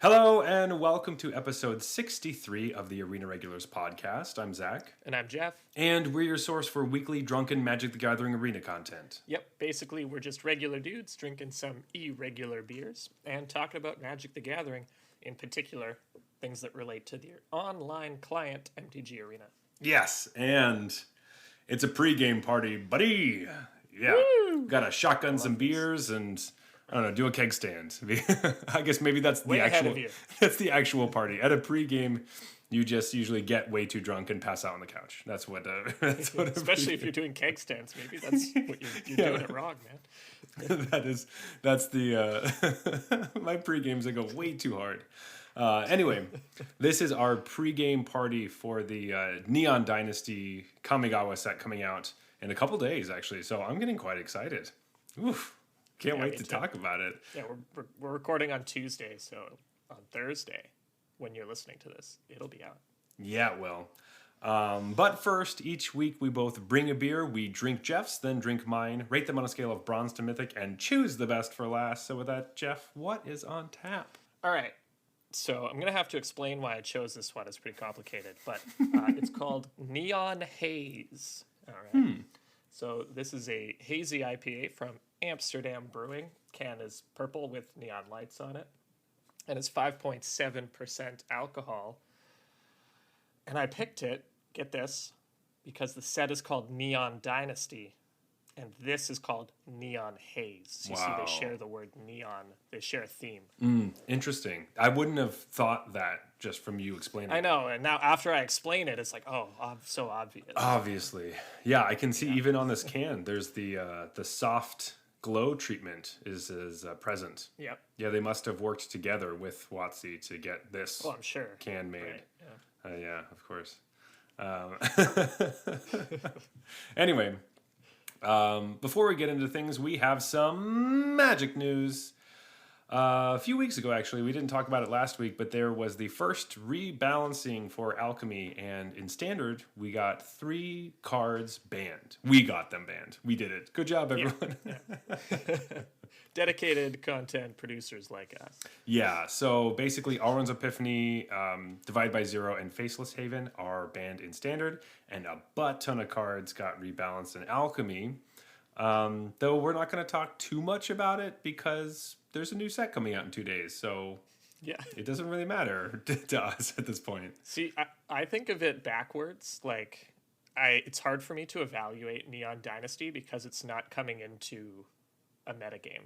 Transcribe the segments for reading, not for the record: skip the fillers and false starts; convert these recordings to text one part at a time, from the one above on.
Hello and welcome to episode 63 of the Arena Regulars podcast. I'm Zach. And I'm Jeff. And we're your source for weekly drunken Magic the Gathering arena content. Yep, basically we're just regular dudes drinking some irregular beers and talking about Magic the Gathering, in particular, things that relate to the online client MTG Arena. Yes, and it's a pregame party, buddy. Yeah, Woo! got to shotgun some beers and I don't know, do a keg stand. I guess maybe that's Way the ahead actual of you. that's the actual party. At a pregame, you just usually get way too drunk and pass out on the couch. That's what. Especially if you're doing keg stands, maybe that's what you're doing it wrong, man. that's the my pre-games that go way too hard. Anyway, this is our pre-game party for the Neon Dynasty Kamigawa set coming out in a couple days, actually. So I'm getting quite excited. Oof. Can't wait to talk about it. Yeah, we're recording on Tuesday, so on Thursday, when you're listening to this, it'll be out. Yeah, it will. But first, each week we both bring a beer, we drink Jeff's, then drink mine, rate them on a scale of bronze to mythic, and choose the best for last. So with that, Jeff, what is on tap? All right. So I'm going to have to explain why I chose this one. It's pretty complicated, but it's called Neon Haze. All right. So this is a hazy IPA from Amsterdam Brewing. Can is purple with neon lights on it. And it's 5.7% alcohol. And I picked it, get this, because the set is called Neon Dynasty. And this is called Neon Haze. You see they share the word neon. They share a theme. Interesting. I wouldn't have thought that just from you explaining I know, and now after I explain it, it's like, oh, so obvious. Obviously. Yeah, I can see even on this can, there's the soft glow treatment is present. Yep. Yeah, they must have worked together with WotC to get this I'm sure. can made. Right, Yeah, of course. Anyway, before we get into things, we have some Magic news. A few weeks ago, actually, we didn't talk about it last week, but there was the first rebalancing for Alchemy, and in Standard, we got 3 cards banned. We got them banned. We did it. Good job, everyone. Yeah. Dedicated content producers like us. Yeah, so basically, Auron's Epiphany, Divide by Zero, and Faceless Haven are banned in Standard, and a butt ton of cards got rebalanced in Alchemy. Though we're not going to talk too much about it because there's a new set coming out in 2 days, so yeah, it doesn't really matter to us at this point. See, I think of it backwards. Like, it's hard for me to evaluate Neon Dynasty because it's not coming into a metagame.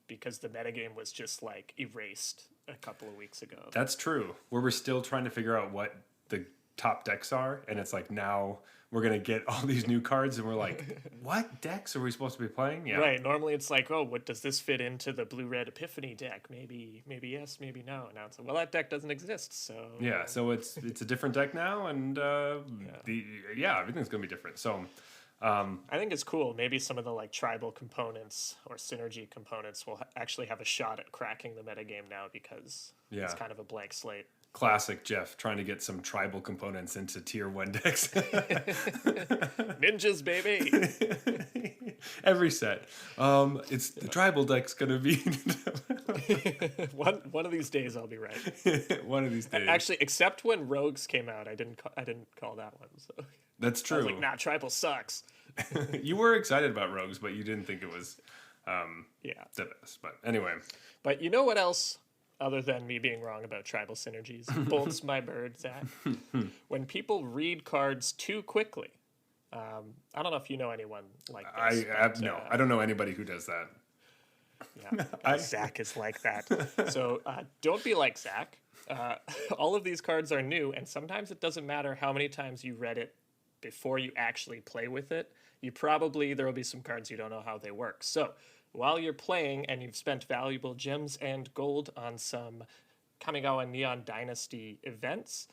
Because the metagame was just, like, erased a couple of weeks ago. That's true. Where we're still trying to figure out what the top decks are, and it's like now we're going to get all these new cards, and we're like, what decks are we supposed to be playing? Yeah. Right. Normally it's like, oh, what does this fit into the blue-red Epiphany deck? Maybe yes, maybe no. Now it's like, well, that deck doesn't exist, so... Yeah, so it's a different deck now, and everything's going to be different. So... I think it's cool. Maybe some of the like tribal components or synergy components will actually have a shot at cracking the metagame now because it's kind of a blank slate. Classic Jeff trying to get some tribal components into tier 1 decks. Ninjas, baby. Every set. It's the tribal deck's gonna be one of these days I'll be right. One of these days. Actually, except when Rogues came out, I didn't call that one. So that's true. I was like, nah, tribal sucks. You were excited about Rogues, but you didn't think it was the best. But anyway. But you know what else? Other than me being wrong about tribal synergies, bolts my bird, Zach. When people read cards too quickly, I don't know if you know anyone like this. I don't know anybody who does that. Yeah, Zach is like that. So don't be like Zach. All of these cards are new, and sometimes it doesn't matter how many times you read it before you actually play with it. There will be some cards you don't know how they work. So while you're playing and you've spent valuable gems and gold on some Kamigawa Neon Dynasty events,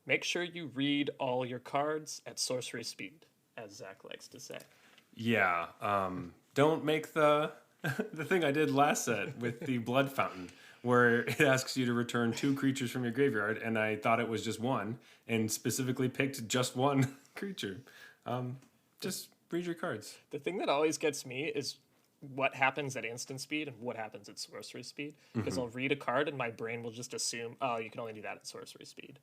make sure you read all your cards at sorcery speed, as Zach likes to say. Yeah, don't make the thing I did last set with the Blood Fountain, where it asks you to return 2 creatures from your graveyard, and I thought it was just one, and specifically picked just one creature. Just read your cards. The thing that always gets me is what happens at instant speed and what happens at sorcery speed. Because I'll read a card and my brain will just assume, oh, you can only do that at sorcery speed.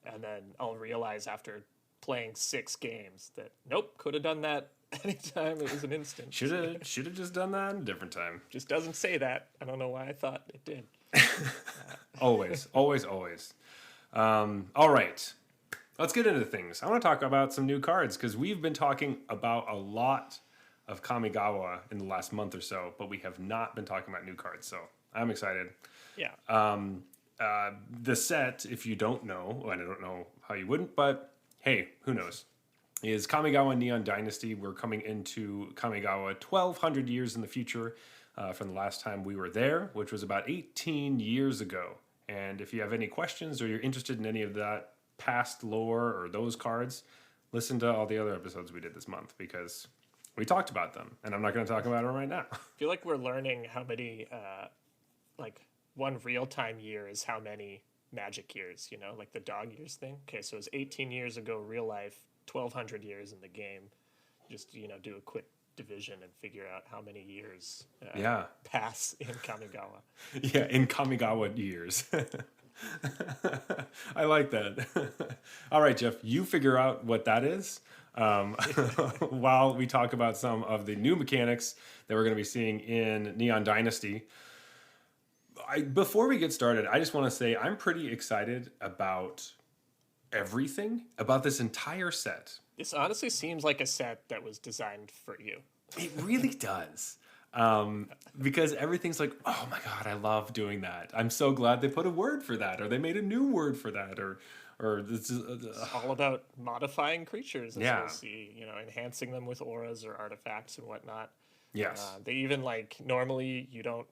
And then I'll realize after playing 6 games that, nope, could have done that anytime it was an instant. Should have just done that a different time. Just doesn't say that. I don't know why I thought it did. Always. All right. Let's get into things. I want to talk about some new cards because we've been talking about a lot of Kamigawa in the last month or so, but we have not been talking about new cards. So I'm excited. Yeah. The set, if you don't know, and I don't know how you wouldn't, but hey, who knows, is Kamigawa Neon Dynasty. We're coming into Kamigawa 1,200 years in the future from the last time we were there, which was about 18 years ago. And if you have any questions or you're interested in any of that past lore or those cards, listen to all the other episodes we did this month because we talked about them, and I'm not going to talk about them right now. I feel like we're learning how many, like, one real-time year is how many Magic years, you know, like the dog years thing. Okay, so it was 18 years ago, real life, 1,200 years in the game. Just, you know, do a quick division and figure out how many years pass in Kamigawa. Yeah, in Kamigawa years. I like that. All right, Jeff, you figure out what that is while we talk about some of the new mechanics that we're going to be seeing in Neon Dynasty. Before we get started, I just want to say I'm pretty excited about everything, about this entire set. This honestly seems like a set that was designed for you. It really does. Because everything's like, oh my God, I love doing that. I'm so glad they put a word for that, or they made a new word for that, or this is it's all about modifying creatures, as yeah. we'll see, you know, enhancing them with auras or artifacts and whatnot. Yes. They even, like, normally you don't,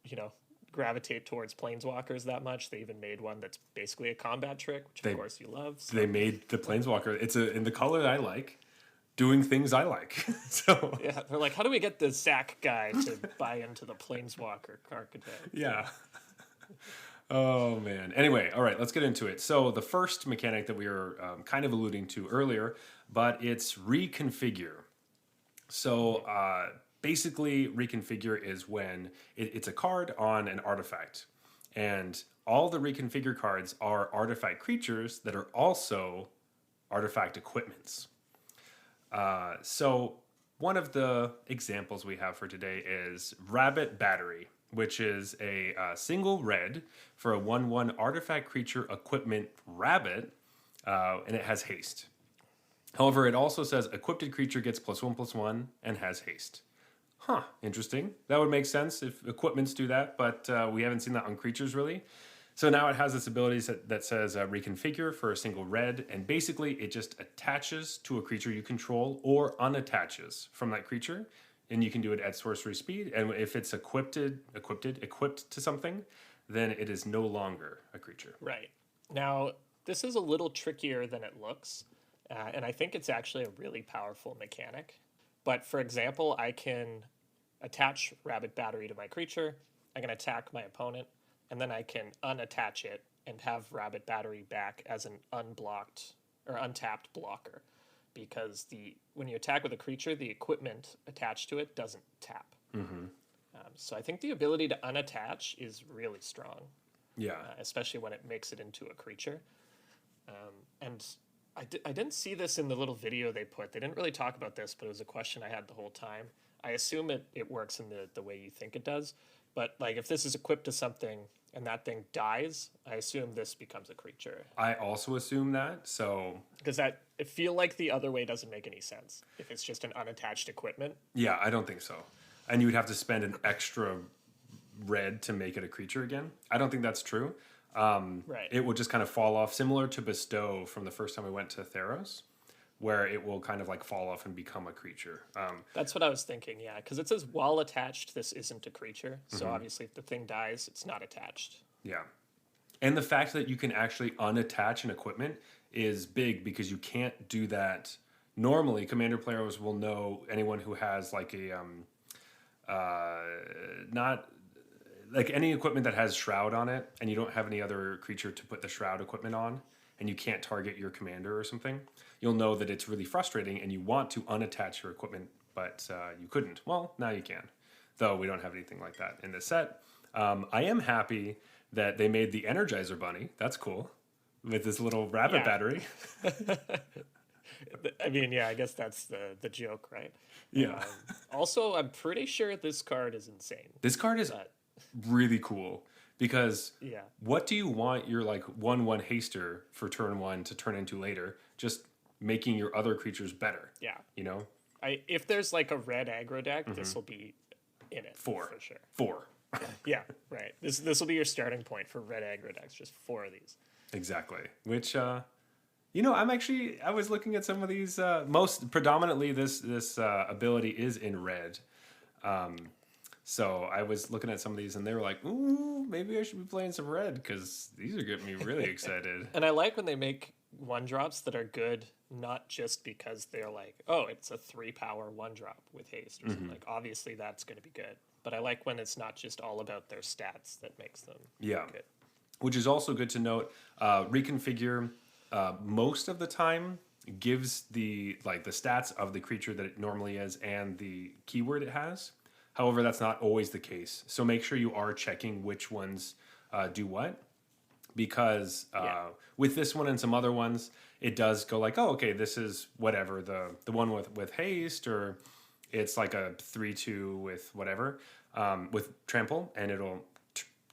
you know, gravitate towards planeswalkers that much. They even made one that's basically a combat trick, which of course you love. So. They made the planeswalker. It's in the color I like, doing things I like. So yeah, they're like, how do we get the Zach guy to buy into the planeswalker archetype? Yeah. Oh man. Anyway, all right, let's get into it. So the first mechanic that we were kind of alluding to earlier, but it's reconfigure. So basically, reconfigure is when it's a card on an artifact, and all the reconfigure cards are artifact creatures that are also artifact equipments. So one of the examples we have for today is Rabbit Battery, which is a single red for a 1/1 artifact creature equipment rabbit, and it has haste. However, it also says equipped creature gets +1/+1 and has haste. Huh, interesting. That would make sense if equipments do that, but we haven't seen that on creatures really. So now it has this ability that says reconfigure for a single red, and basically it just attaches to a creature you control or unattaches from that creature, and you can do it at sorcery speed. And if it's equipped to something, then it is no longer a creature. Right. Now, this is a little trickier than it looks, and I think it's actually a really powerful mechanic. But for example, I can attach Rabbit Battery to my creature, I can attack my opponent, and then I can unattach it and have Rabbit Battery back as an unblocked or untapped blocker. Because when you attack with a creature, the equipment attached to it doesn't tap. Mm-hmm. So I think the ability to unattach is really strong. Yeah. Especially when it makes it into a creature. And I didn't see this in the little video they put. They didn't really talk about this, but it was a question I had the whole time. I assume it works in the way you think it does. But like if this is equipped to something and that thing dies, I assume this becomes a creature. I also assume that, so... Because I feel like the other way doesn't make any sense. If it's just an unattached equipment. Yeah, I don't think so. And you would have to spend an extra red to make it a creature again. I don't think that's true. Right. It will just kind of fall off, similar to Bestow from the first time we went to Theros, where it will kind of like fall off and become a creature. That's what I was thinking, yeah. Because it says while attached, this isn't a creature. So obviously if the thing dies, it's not attached. Yeah. And the fact that you can actually unattach an equipment is big because you can't do that. Normally, Commander players will know anyone who has like a, not like any equipment that has Shroud on it and you don't have any other creature to put the Shroud equipment on and you can't target your commander or something, you'll know that it's really frustrating and you want to unattach your equipment, but you couldn't. Well, now you can. though we don't have anything like that in this set. I am happy that they made the Energizer Bunny. That's cool. With this little rabbit battery. I mean, yeah, I guess that's the joke, right? Yeah. Also, I'm pretty sure this card is insane. This card is really cool because what do you want your like 1/1 haster for turn 1 to turn into later? Just making your other creatures better. Yeah. You know? If there's like a red aggro deck, this will be in it. 4. For sure. 4. Yeah, right. This will be your starting point for red aggro decks, just 4 of these. Exactly. Which you know, I was looking at some of these most predominantly this ability is in red. So I was looking at some of these and they were like, "Ooh, maybe I should be playing some red cuz these are getting me really excited." And I like when they make 1-drops that are good not just because they're like, "Oh, it's a 3-power 1-drop with haste" or something. Like obviously that's going to be good. But I like when it's not just all about their stats that makes them good. Which is also good to note. Reconfigure most of the time gives the stats of the creature that it normally is and the keyword it has. However, that's not always the case. So make sure you are checking which ones do what. Because with this one and some other ones, it does go like, oh, okay, this is whatever, the one with haste, or it's like a 3/2 with whatever, with trample, and it'll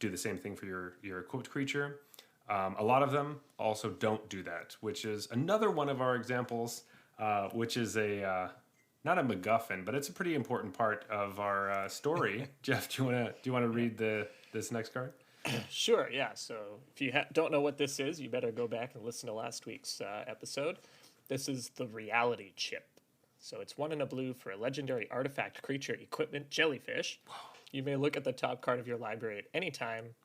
do the same thing for your equipped creature. A lot of them also don't do that, which is another one of our examples, which is not a MacGuffin, but it's a pretty important part of our story. Jeff, do you want to read this next card? Sure, yeah. So if you don't know what this is, you better go back and listen to last week's episode. This is the Reality Chip. So it's 1 and a blue for a legendary artifact creature equipment jellyfish. You may look at the top card of your library at any time.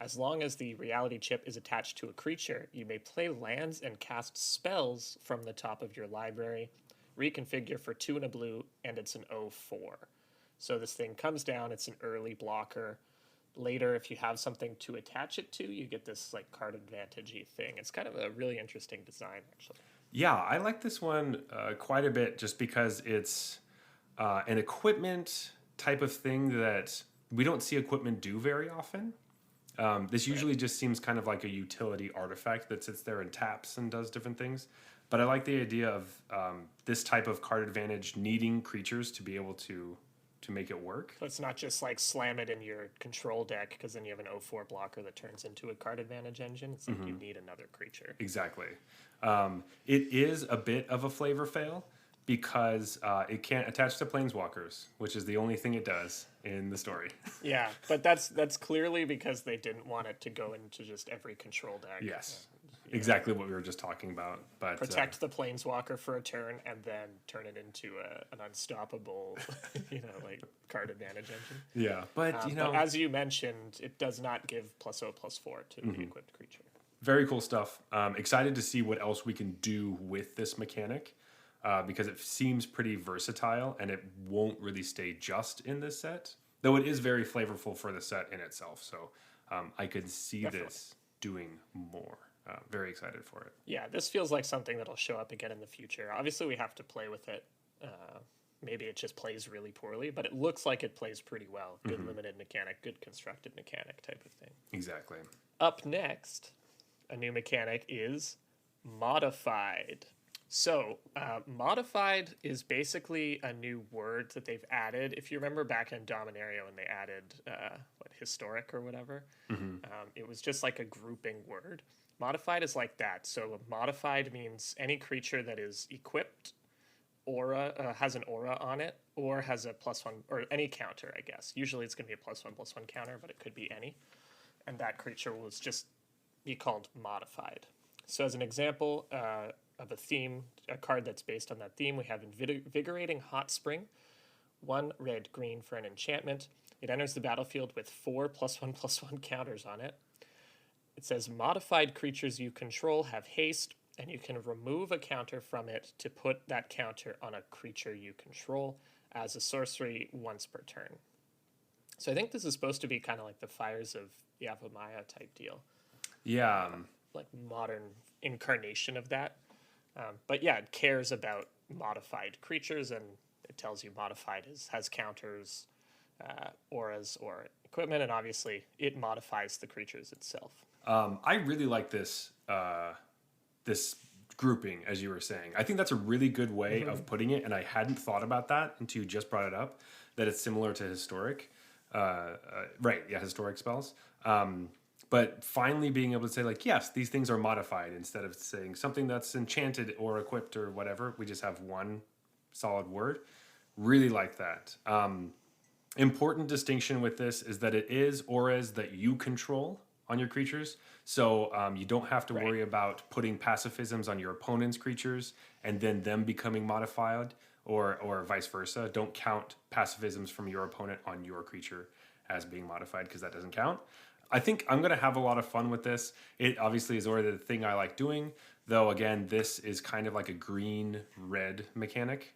As long as the Reality Chip is attached to a creature, you may play lands and cast spells from the top of your library. Reconfigure for 2 and a blue, and it's an 0/4. So this thing comes down, it's an early blocker. Later, if you have something to attach it to, you get this like card advantage-y thing. It's kind of a really interesting design, actually. Yeah, I like this one quite a bit just because it's an equipment type of thing that we don't see equipment do very often. This usually just seems kind of like a utility artifact that sits there and taps and does different things. But I like the idea of this type of card advantage needing creatures to be able to make it work. So it's not just like slam it in your control deck because then you have an 0/4 blocker that turns into a card advantage engine. It's like you need another creature. Exactly. It is a bit of a flavor fail because it can't attach to planeswalkers, which is the only thing it does in the story. Yeah, but that's clearly because they didn't want it to go into just every control deck. Yes. Exactly what we were just talking about. But protect the planeswalker for a turn and then turn it into an unstoppable, like card advantage engine. Yeah, but but as you mentioned, it does not give +0/+4 to the equipped creature. Very cool stuff. Excited to see what else we can do with this mechanic because it seems pretty versatile and it won't really stay just in this set, though it is very flavorful for the set in itself. So I could see this doing more. Very excited for it. Yeah, this feels like something that'll show up again in the future. Obviously, we have to play with it. Maybe it just plays really poorly, but it looks like it plays pretty well. Good limited mechanic, good constructed mechanic type of thing. Exactly. Up next, a new mechanic is Modified. So, Modified is basically a new word that they've added. If you remember back in Dominaria when they added, Historic or whatever, it was just like a grouping word. Modified is like that. So modified means any creature that is equipped, aura has an aura on it, or has a +1 or any counter, I guess. Usually it's going to be a +1/+1 counter, but it could be any. And that creature will just be called modified. So as an example of a theme, a card that's based on that theme, we have Invigorating Hot Spring, 1 red-green for an enchantment. It enters the battlefield with 4 +1/+1 counters on it. It says modified creatures you control have haste, and you can remove a counter from it to put that counter on a creature you control as a sorcery once per turn. So I think this is supposed to be kind of like the Fires of Yavimaya type deal. Yeah. Like modern incarnation of that. But yeah, it cares about modified creatures, and it tells you modified has counters. auras or equipment, and obviously it modifies the creatures itself. I really like this grouping, as you were saying. I think that's a really good way of putting it, and I hadn't thought about that until you just brought it up. That it's similar to historic, right? Yeah, historic spells. But finally being able to say like, yes, these things are modified instead of saying something that's enchanted or equipped or whatever. We just have one solid word. Really like that. Important distinction with this is that it is auras that you control on your creatures. So you don't have to worry about putting pacifisms on your opponent's creatures and then them becoming modified or vice versa. Don't count pacifisms from your opponent on your creature as being modified because that doesn't count. I think I'm going to have a lot of fun with this. It obviously is already the thing I like doing, though, again, this is kind of like a green-red mechanic,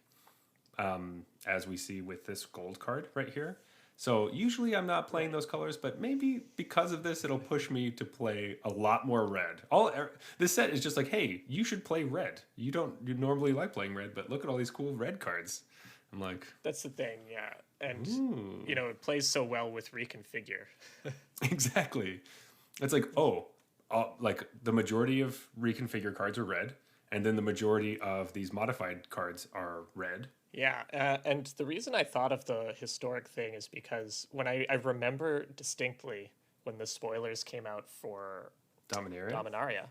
as we see with this gold card right here. So usually I'm not playing those colors, but maybe because of this, it'll push me to play a lot more red. This set is just like, hey, you should play red. You normally like playing red, but look at all these cool red cards. I'm like... That's the thing, yeah. And, it plays so well with Reconfigure. Exactly. It's like, like the majority of Reconfigure cards are red, and then the majority of these modified cards are red. Yeah, and the reason I thought of the historic thing is because when I remember distinctly when the spoilers came out for Dominaria.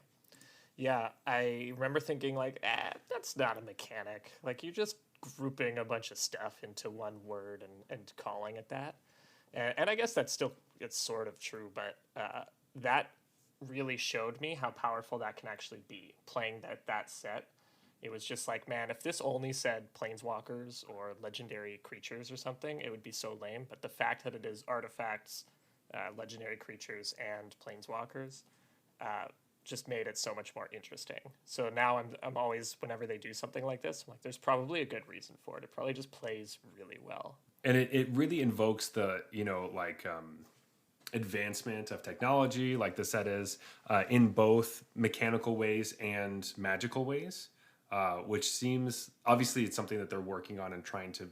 Yeah, I remember thinking like, that's not a mechanic. Like, you're just grouping a bunch of stuff into one word and calling it that. And I guess it's sort of true, but that really showed me how powerful that can actually be, playing that set. It was just like, man, if this only said planeswalkers or legendary creatures or something, it would be so lame. But the fact that it is artifacts, legendary creatures, and planeswalkers just made it so much more interesting. So now I'm always, whenever they do something like this, I'm like, there's probably a good reason for it. It probably just plays really well. And it really invokes the, advancement of technology, like the set is, in both mechanical ways and magical ways, which seems, obviously it's something that they're working on and trying to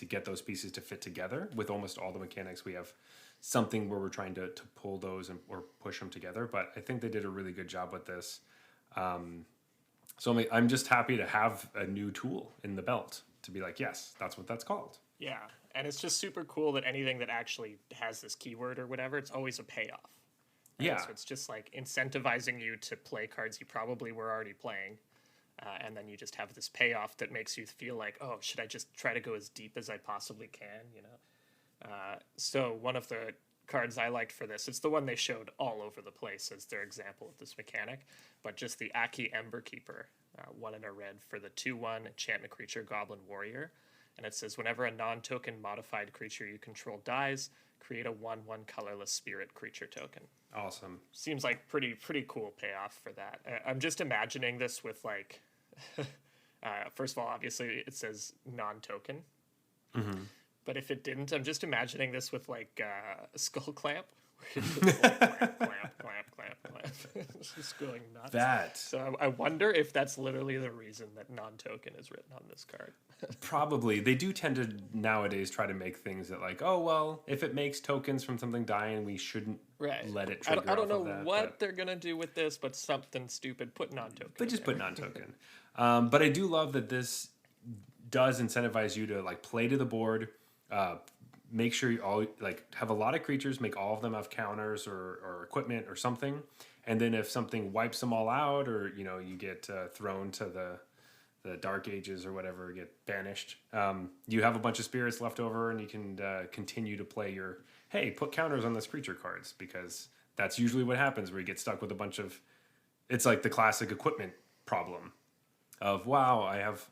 get those pieces to fit together. With almost all the mechanics, we have something where we're trying to pull those or push them together. But I think they did a really good job with this. So I'm just happy to have a new tool in the belt to be like, yes, that's what that's called. Yeah, and it's just super cool that anything that actually has this keyword or whatever, it's always a payoff. Right? Yeah. So it's just like incentivizing you to play cards you probably were already playing. And then you just have this payoff that makes you feel like, oh, should I just try to go as deep as I possibly can, So one of the cards I liked for this, it's the one they showed all over the place as their example of this mechanic, but just the Aki Emberkeeper, 1 in a red for the 2/1 enchantment creature Goblin Warrior. And it says, whenever a non-token modified creature you control dies, create a 1/1 colorless spirit creature token. Awesome. Seems like pretty cool payoff for that. I'm just imagining this with like, first of all, obviously it says non-token. Mm-hmm. But if it didn't, I'm just imagining this with like a skull clamp. Clamp. It's just going nuts. So I wonder if that's literally the reason that non-token is written on this card. Probably. They do tend to nowadays try to make things that like, oh, well, if it makes tokens from something dying, we shouldn't let it trigger I don't know what they're going to do with this, but something stupid. Put non-token. But just put non-token. But I do love that this does incentivize you to like play to the board, make sure you all like have a lot of creatures, make all of them have counters or equipment or something. And then if something wipes them all out or, you get thrown to the Dark Ages or whatever, get banished, you have a bunch of spirits left over and you can continue to play your, hey, put counters on this creature cards, because that's usually what happens where you get stuck with a bunch of, it's like the classic equipment problem of, wow, I have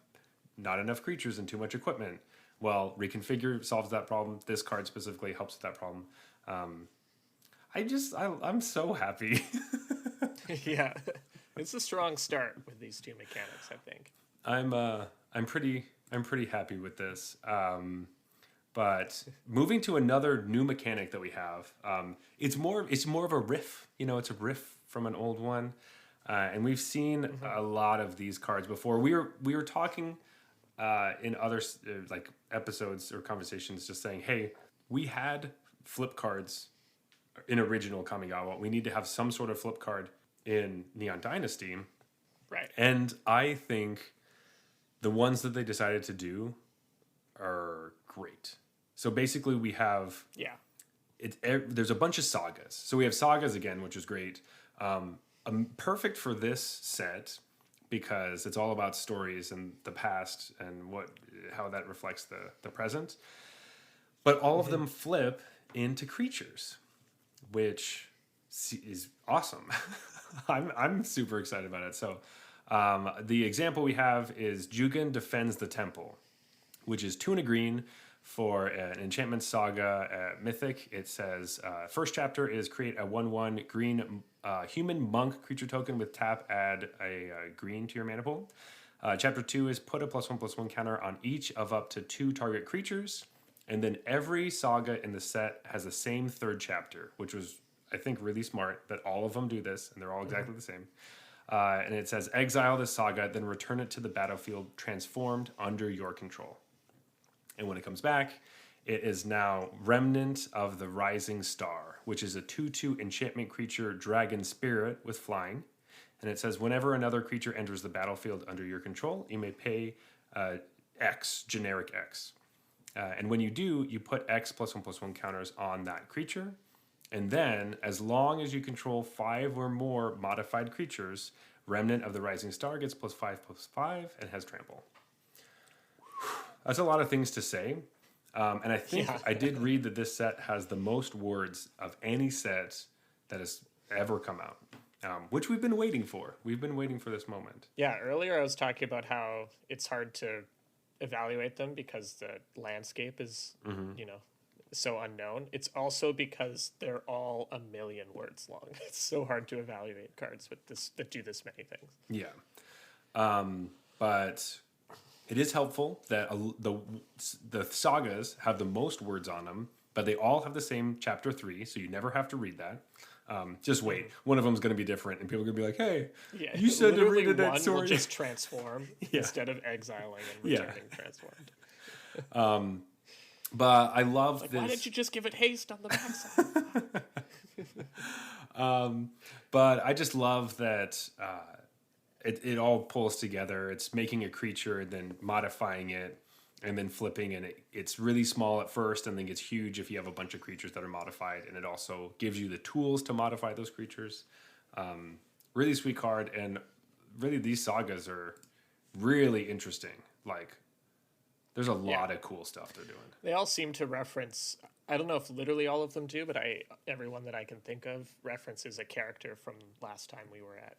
not enough creatures and too much equipment. Well, Reconfigure solves that problem. This card specifically helps with that problem. I'm so happy. Yeah, it's a strong start with these two mechanics, I think. I'm pretty happy with this. But moving to another new mechanic that we have, it's more of a riff. It's a riff from an old one, and we've seen a lot of these cards before. We were talking in other like episodes or conversations, just saying, hey, we had flip cards in original Kamigawa. We need to have some sort of flip card in Neon Dynasty. Right. And I think the ones that they decided to do are great. So basically we have... Yeah. There's a bunch of sagas. So we have sagas again, which is great. Perfect for this set because it's all about stories and the past and how that reflects the present. But all of them flip into creatures, which is awesome. I'm super excited about it. So the example we have is Jugen Defends the Temple, which is 2 and a green for an enchantment saga mythic. It says first chapter is create a 1/1 green human monk creature token with tap, add a green to your mana pool. Chapter 2 is put a +1/+1 counter on each of up to 2 target creatures. And then every saga in the set has the same third chapter, which was, I think, really smart that all of them do this, and they're all exactly the same. And it says, exile this saga, then return it to the battlefield transformed under your control. And when it comes back, it is now Remnant of the Rising Star, which is a 2/2 enchantment creature, dragon spirit with flying. And it says, whenever another creature enters the battlefield under your control, you may pay X, generic X. And when you do, you put X +1/+1 counters on that creature. And then, as long as you control 5 or more modified creatures, Remnant of the Rising Star gets +5/+5 and has trample. That's a lot of things to say. And I think I did read that this set has the most words of any set that has ever come out, which we've been waiting for. We've been waiting for this moment. Yeah, earlier I was talking about how it's hard to evaluate them because the landscape is, so unknown. It's also because they're all a million words long. It's so hard to evaluate cards with that do this many things. Yeah. But it is helpful that the sagas have the most words on them, but they all have the same chapter 3, so you never have to read that. Just wait. One of them is going to be different, and people are going to be like, hey, you said to read it that story. One will just transform instead of exiling and returning transformed. But I love this. Why didn't you just give it haste on the backside? But I just love that it all pulls together. It's making a creature, then modifying it, and then flipping, and it's really small at first and then gets huge if you have a bunch of creatures that are modified, and it also gives you the tools to modify those creatures. Really sweet card, and really these sagas are really interesting. Like, there's a lot of cool stuff they're doing. They all seem to reference, I don't know if literally all of them do, but everyone that I can think of references a character from last time we were at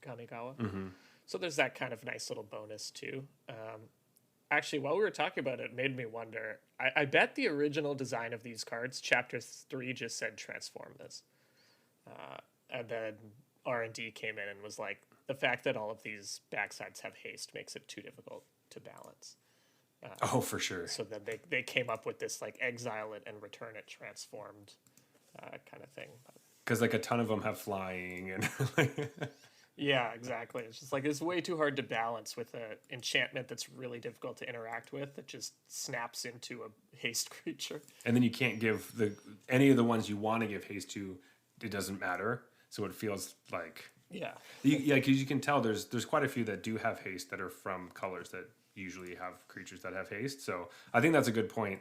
Kamigawa. So there's that kind of nice little bonus too. Actually, while we were talking about it, it made me wonder. I bet the original design of these cards, Chapter 3 just said transform this. And then R&D came in and was like, the fact that all of these backsides have haste makes it too difficult to balance. For sure. So then they came up with this like exile it and return it transformed kind of thing. Because like a ton of them have flying and yeah, exactly. It's just like it's way too hard to balance with an enchantment that's really difficult to interact with that just snaps into a haste creature. And then you can't give any of the ones you want to give haste to. It doesn't matter. So it feels like because you can tell there's quite a few that do have haste that are from colors that usually have creatures that have haste. So I think that's a good point.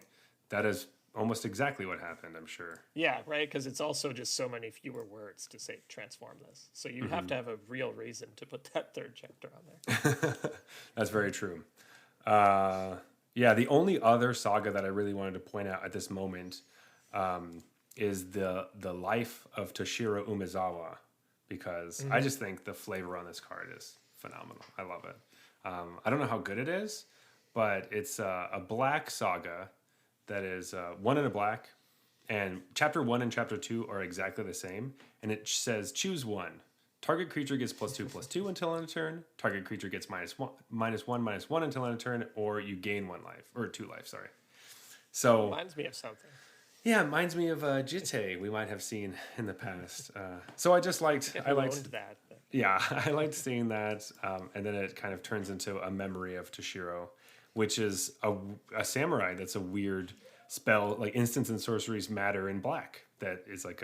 That is almost exactly what happened, I'm sure. Yeah, right, because it's also just so many fewer words to say transform this. So you have to have a real reason to put that third chapter on there. That's very true. The only other saga that I really wanted to point out at this moment is the life of Toshiro Umezawa, because I just think the flavor on this card is phenomenal. I love it. I don't know how good it is, but it's a black saga that is 1 in a black, and chapter 1 and chapter 2 are exactly the same, and it says choose one. Target creature gets +2/+2 until end of turn. Target creature gets -1/-1 until end of turn, or you gain 1 life, or 2 life, sorry. So reminds me of something. Yeah, it reminds me of Jite we might have seen in the past. So I just liked that. But... Yeah, I liked seeing that, and then it kind of turns into a memory of Toshiro, which is a samurai that's a weird spell, like instants and sorceries matter in black. That is like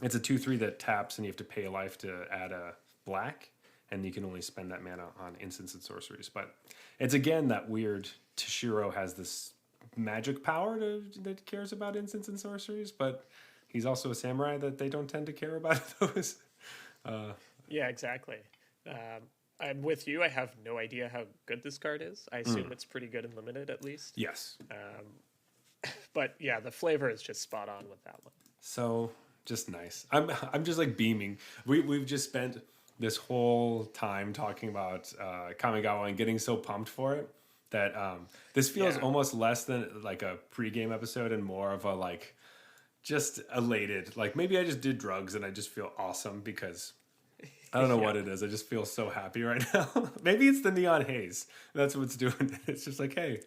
it's a 2/3 that taps, and you have to pay a life to add a black, and you can only spend that mana on instants and sorceries. But it's again that weird Toshiro has this magic power that cares about instants and sorceries, but he's also a samurai that they don't tend to care about those. Yeah, exactly. I'm with you. I have no idea how good this card is. I assume it's pretty good in limited, at least. Yes. But yeah, the flavor is just spot on with that one. So just nice. I'm just like beaming. We've just spent this whole time talking about Kamigawa and getting so pumped for it that this feels almost less than like a pregame episode and more of a like just elated. Like maybe I just did drugs and I just feel awesome because I don't know what it is. I just feel so happy right now. Maybe it's the Neon Haze. That's what's doing it. It's just like, hey,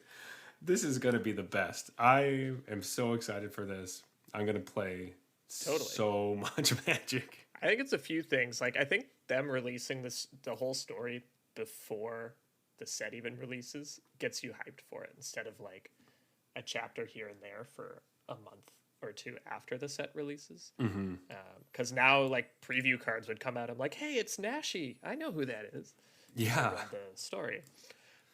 this is going to be the best. I am so excited for this. I'm going to play so much Magic. I think it's a few things. Like, I think them releasing the whole story before the set even releases gets you hyped for it instead of like a chapter here and there for a month or two after the set releases. Because now like preview cards would come out. I'm like, hey, it's Nashi. I know who that is. Yeah. The story.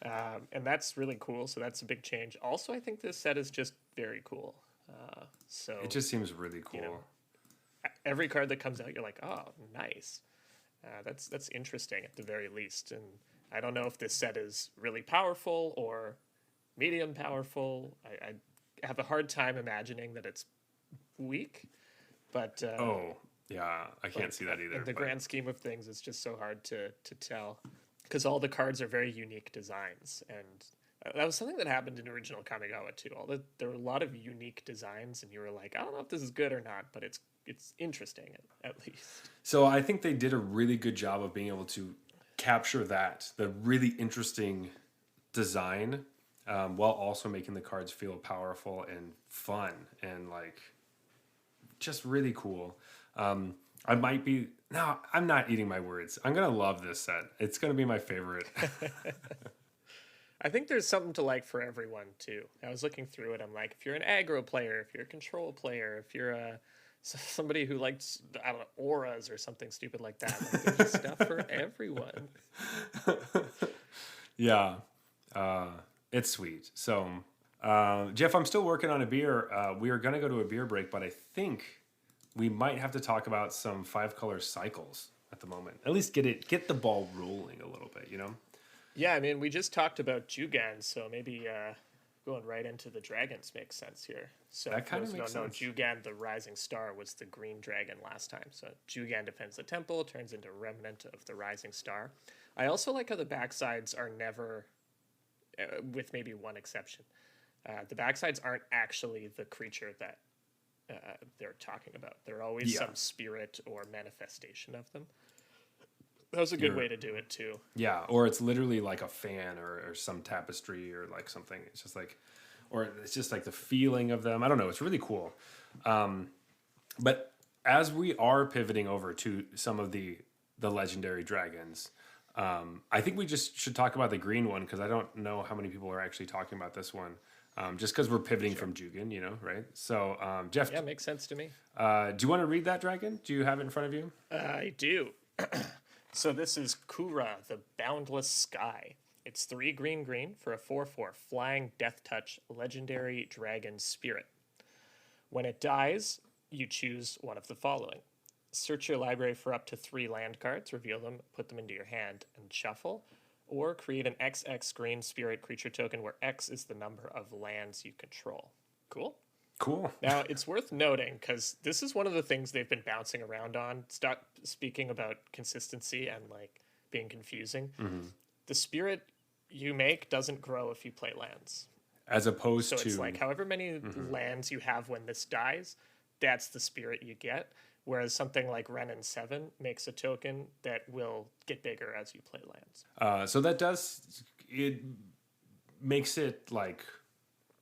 And that's really cool. So that's a big change. Also, I think this set is just very cool. So it just seems really cool. You know, every card that comes out, you're like, oh, nice. That's interesting at the very least. And I don't know if this set is really powerful or medium powerful. I have a hard time imagining that it's weak, but I can't see that either. In the grand scheme of things, it's just so hard to tell because all the cards are very unique designs, and that was something that happened in original Kamigawa too. There were a lot of unique designs, and you were like, I don't know if this is good or not, but it's interesting at least. So I think they did a really good job of being able to capture the really interesting design, while also making the cards feel powerful and fun and like just really cool. I'm not eating my words. I'm going to love this set. It's going to be my favorite. I think there's something to like for everyone too. I was looking through it. I'm like, if you're an aggro player, if you're a control player, if you're somebody who likes, I don't know, auras or something stupid like that, like, there's stuff for everyone. Yeah. It's sweet. So, Jeff, I'm still working on a beer. We are going to go to a beer break, but I think we might have to talk about some 5-color cycles at the moment. At least get the ball rolling a little bit, you know? Yeah, I mean, we just talked about Jugan, so maybe going right into the dragons makes sense here. So that kind of makes sense. Jugan, the rising star, was the green dragon last time. So Jugan defends the temple, turns into remnant of the rising star. I also like how the backsides are never, with maybe one exception, the backsides aren't actually the creature that they're talking about. They're always some spirit or manifestation of them. That was a good way to do it too. Yeah, or it's literally like a fan or some tapestry or like something. It's just like, or it's just like the feeling of them. I don't know. It's really cool. But as we are pivoting over to some of the legendary dragons, I think we just should talk about the green one because I don't know how many people are actually talking about this one. Just because we're pivoting from Jugan, you know, right? So, Jeff. Yeah, makes sense to me. Do you want to read that dragon? Do you have it in front of you? I do. So this is Kura, the Boundless Sky. It's 3 green for a 4/4 flying death touch legendary dragon spirit. When it dies, you choose one of the following. Search your library for up to 3 land cards, reveal them, put them into your hand, and shuffle. Or create an XX green spirit creature token where X is the number of lands you control. Cool? Cool. Now, it's worth noting, because this is one of the things they've been bouncing around on. Stop speaking about consistency and, like, being confusing. Mm-hmm. The spirit you make doesn't grow if you play lands. As opposed to... So it's like, however many lands you have when this dies, that's the spirit you get. Whereas something like Renin 7 makes a token that will get bigger as you play lands. So that does... It makes it, like...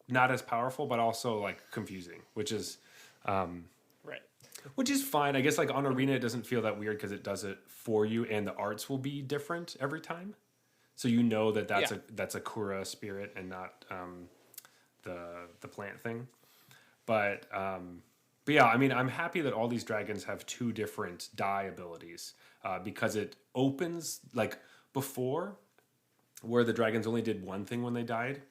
not as powerful, but also like confusing, which is right. Which is fine. I guess like on Arena, it doesn't feel that weird because it does it for you, and the arts will be different every time, so you know that that's a Kura spirit and not the plant thing. But yeah, I mean, I'm happy that all these dragons have 2 different die abilities because it opens, like before, where the dragons only did one thing when they died.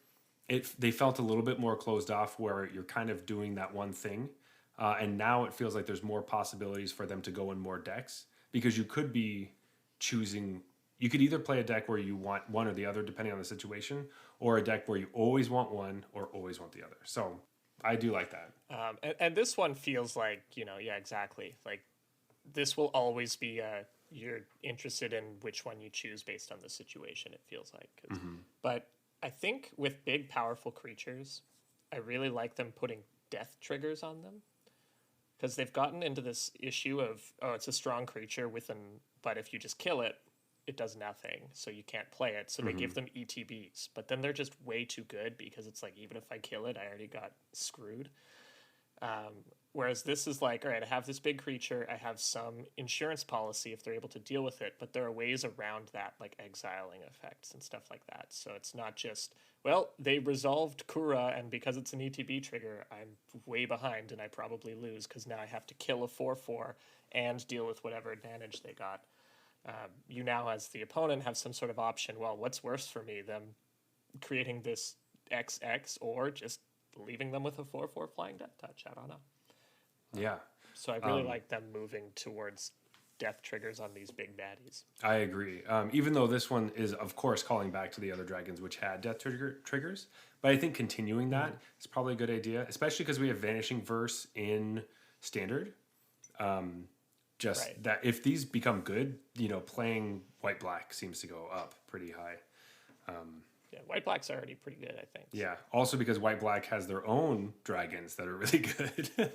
They felt a little bit more closed off, where you're kind of doing that one thing, and now it feels like there's more possibilities for them to go in more decks, because you could be choosing. You could either play a deck where you want one or the other, depending on the situation, or a deck where you always want one or always want the other. So I do like that. And this one feels like, yeah, exactly. Like this will always be you're interested in which one you choose based on the situation, it feels like. But I think with big, powerful creatures, I really like them putting death triggers on them. Because they've gotten into this issue of, oh, it's a strong creature but if you just kill it, it does nothing, so you can't play it. So they give them ETBs, but then they're just way too good, because it's like, even if I kill it, I already got screwed. Whereas this is like, all right, I have this big creature, I have some insurance policy if they're able to deal with it, but there are ways around that, like exiling effects and stuff like that. So it's not just, well, they resolved Kura, and because it's an ETB trigger, I'm way behind and I probably lose, because now I have to kill a 4/4 and deal with whatever advantage they got. You now, as the opponent, have some sort of option. Well, what's worse for me, them creating this XX or just leaving them with a 4/4 flying death touch? I don't know. Yeah. So I really like them moving towards death triggers on these big baddies. I agree. Even though this one is, of course, calling back to the other dragons, which had death triggers. But I think continuing that is probably a good idea, especially because we have Vanishing Verse in Standard. That if these become good, playing white-black seems to go up pretty high. Yeah, white-black's already pretty good, I think. Yeah, also because white-black has their own dragons that are really good.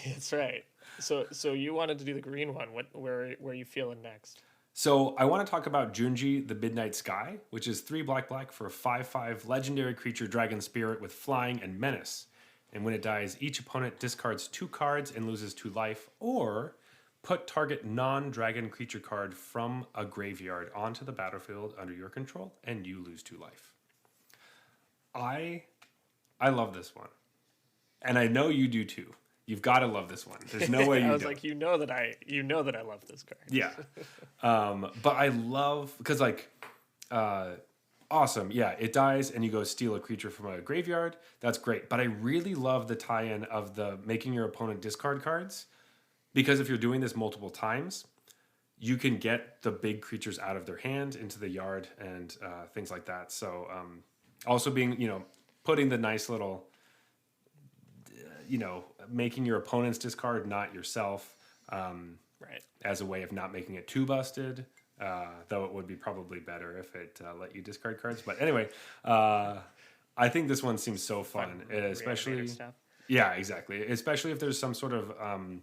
That's right. So you wanted to do the green one. Where are you feeling next? So I want to talk about Junji, the Midnight Sky, which is 3 black for a 5/5 legendary creature dragon spirit with flying and menace. And when it dies, each opponent discards 2 cards and loses 2 life, or put target non-dragon creature card from a graveyard onto the battlefield under your control, and you lose 2 life. I love this one, and I know you do too. You've got to love this one. There's no way you don't. I was like, you know that I love this card. Yeah, but I love because awesome. Yeah, it dies and you go steal a creature from a graveyard. That's great. But I really love the tie-in of the making your opponent discard cards. Because if you're doing this multiple times, you can get the big creatures out of their hand into the yard and things like that. So also being, putting the nice little, making your opponent's discard, not yourself, right, as a way of not making it too busted. Though it would be probably better if it let you discard cards. But anyway, I think this one seems so fun especially. Yeah, exactly. Especially if there's some sort of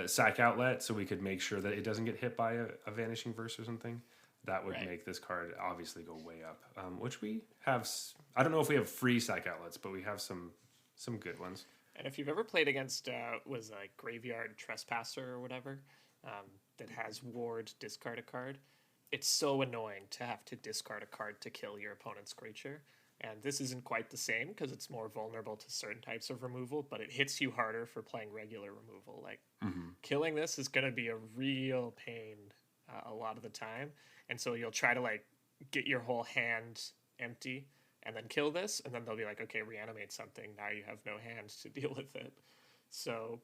sack outlet, so we could make sure that it doesn't get hit by a Vanishing Verse or something. That would make this card obviously go way up. Which we have. I don't know if we have free sack outlets, but we have some good ones. And if you've ever played against Graveyard Trespasser or whatever, that has ward, discard a card, it's so annoying to have to discard a card to kill your opponent's creature. And this isn't quite the same because it's more vulnerable to certain types of removal, but it hits you harder for playing regular removal. Like, killing this is going to be a real pain a lot of the time. And so you'll try to, get your whole hand empty and then kill this, and then they'll be like, okay, reanimate something. Now you have no hand to deal with it. So,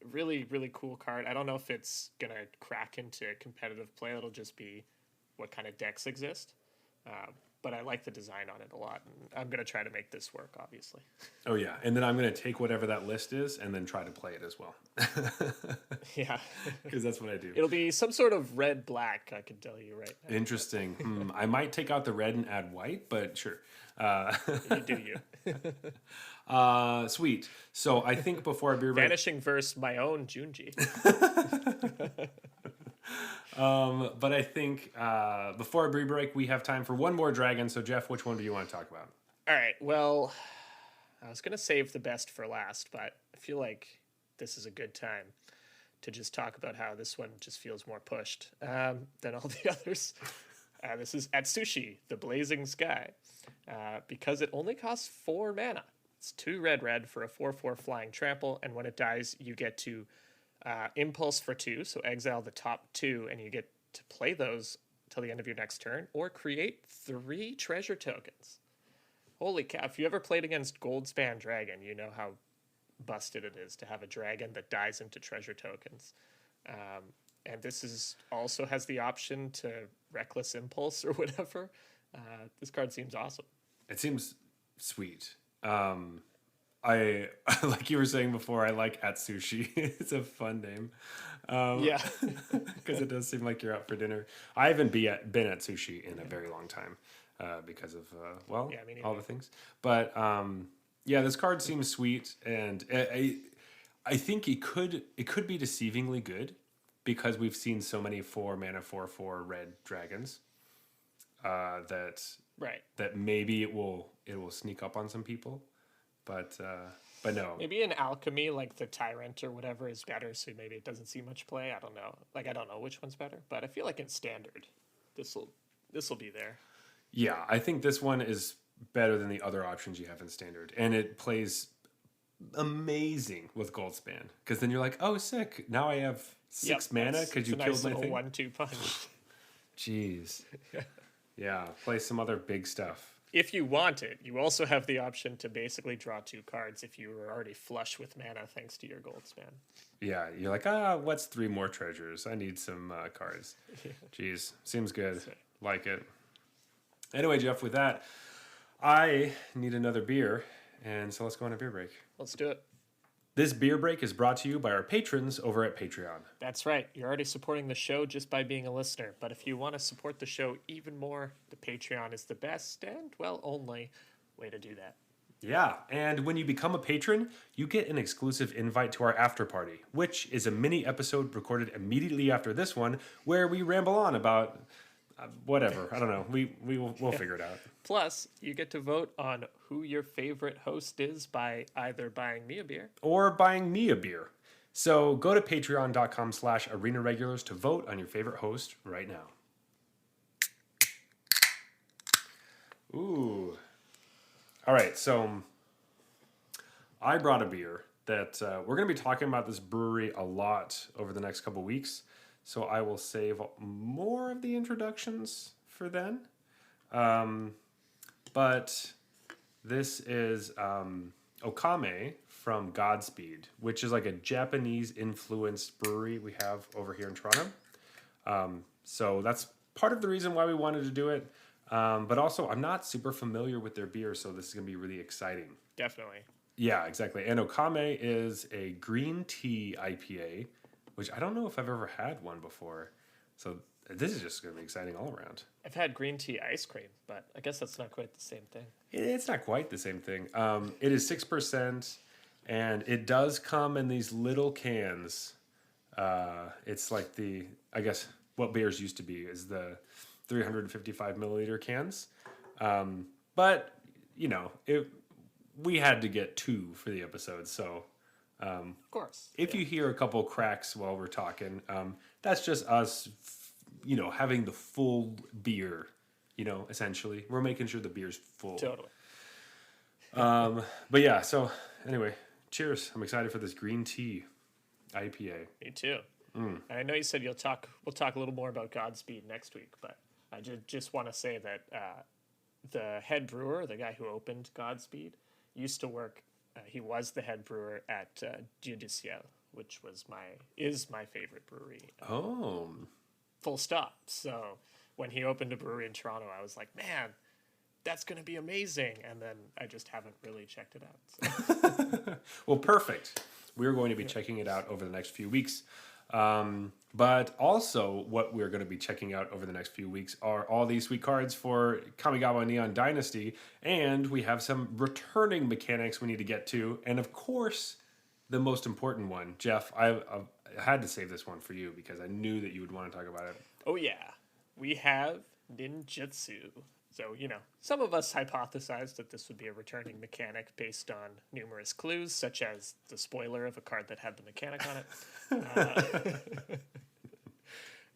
really, really cool card. I don't know if it's going to crack into competitive play. It'll just be what kind of decks exist. But I like the design on it a lot, and I'm going to try to make this work, obviously. Oh, yeah. And then I'm going to take whatever that list is and then try to play it as well. Yeah. Because that's what I do. It'll be some sort of red-black, I can tell you right now. Interesting. I might take out the red and add white, but sure. You do you. Sweet. So I think before I be ready... Vanishing Verse, my own Junji. But I think before our break, we have time for one more dragon. So, Jeff, which one do you want to talk about? All right. Well, I was going to save the best for last, but I feel like this is a good time to just talk about how this one just feels more pushed than all the others. This is Atsushi, the Blazing Sky. Because it only costs 4 mana. It's 2 red for a 4/4 flying trample, and when it dies, you get to impulse for 2, so exile the top 2, and you get to play those till the end of your next turn, or create 3 treasure tokens. Holy cow, if you ever played against Goldspan Dragon, you know how busted it is to have a dragon that dies into treasure tokens. And this is also has the option to Reckless Impulse or whatever. This card seems awesome. It seems sweet. I like you were saying before, I like Atsushi. It's a fun name. Yeah. Because it does seem like you're out for dinner. I haven't been at sushi in a very long time because of, all the things. But yeah, this card seems sweet. And I think it could be deceivingly good because we've seen so many 4 mana 4/4 red dragons that maybe it will sneak up on some people. But no. Maybe in alchemy, like the Tyrant or whatever is better, so maybe it doesn't see much play. I don't know. I don't know which one's better, but I feel like in standard, this will be there. Yeah, I think this one is better than the other options you have in standard, and it plays amazing with Goldspan because then you're like, oh, sick! Now I have 6 mana because you killed my thing. 1/2 punch. Jeez. Yeah, play some other big stuff. If you want it, you also have the option to basically draw 2 cards if you were already flush with mana thanks to your Goldspan. Yeah, you're like, what's 3 more treasures? I need some cards. Jeez, seems good. Like it. Anyway, Jeff, with that, I need another beer, and so let's go on a beer break. Let's do it. This beer break is brought to you by our patrons over at Patreon. That's right. You're already supporting the show just by being a listener. But if you want to support the show even more, the Patreon is the best and, well, only way to do that. Yeah, and when you become a patron, you get an exclusive invite to our after party, which is a mini episode recorded immediately after this one, where we ramble on about whatever. I don't know. We'll figure it out. Plus, you get to vote on who your favorite host is by either buying me a beer or buying me a beer. So go to patreon.com/arenaregulars to vote on your favorite host right now. Ooh. All right, so I brought a beer that we're going to be talking about this brewery a lot over the next couple weeks. So I will save more of the introductions for then. But this is Okame from Godspeed, which is like a Japanese-influenced brewery we have over here in Toronto. So that's part of the reason why we wanted to do it. But also, I'm not super familiar with their beer, so this is going to be really exciting. Definitely. Yeah, exactly. And Okame is a green tea IPA, which I don't know if I've ever had one before. So this is just going to be exciting all around. I've had green tea ice cream, but I guess that's not quite the same thing. It's not quite the same thing. It is 6%, and it does come in these little cans. It's like I guess what beers used to be is the 355 milliliter cans. But, we had to get 2 for the episode, so... of course. If you hear a couple cracks while we're talking, that's just us, having the full beer, essentially. We're making sure the beer's full. Totally. But yeah, so anyway, cheers. I'm excited for this green tea IPA. Me too. And I know you said we'll talk a little more about Godspeed next week, but I just want to say that the head brewer, the guy who opened Godspeed, used to work. He was the head brewer at Judicial, which is my favorite brewery. Full stop. So when he opened a brewery in Toronto, I was like, man, that's going to be amazing. And then I just haven't really checked it out. So. Well, perfect. We're going to be checking it out over the next few weeks. But also what we're going to be checking out over the next few weeks are all these sweet cards for Kamigawa Neon Dynasty. And we have some returning mechanics we need to get to. And of course, the most important one, Jeff, I had to save this one for you because I knew that you would want to talk about it. Oh yeah. We have ninjutsu. So, some of us hypothesized that this would be a returning mechanic based on numerous clues, such as the spoiler of a card that had the mechanic on it.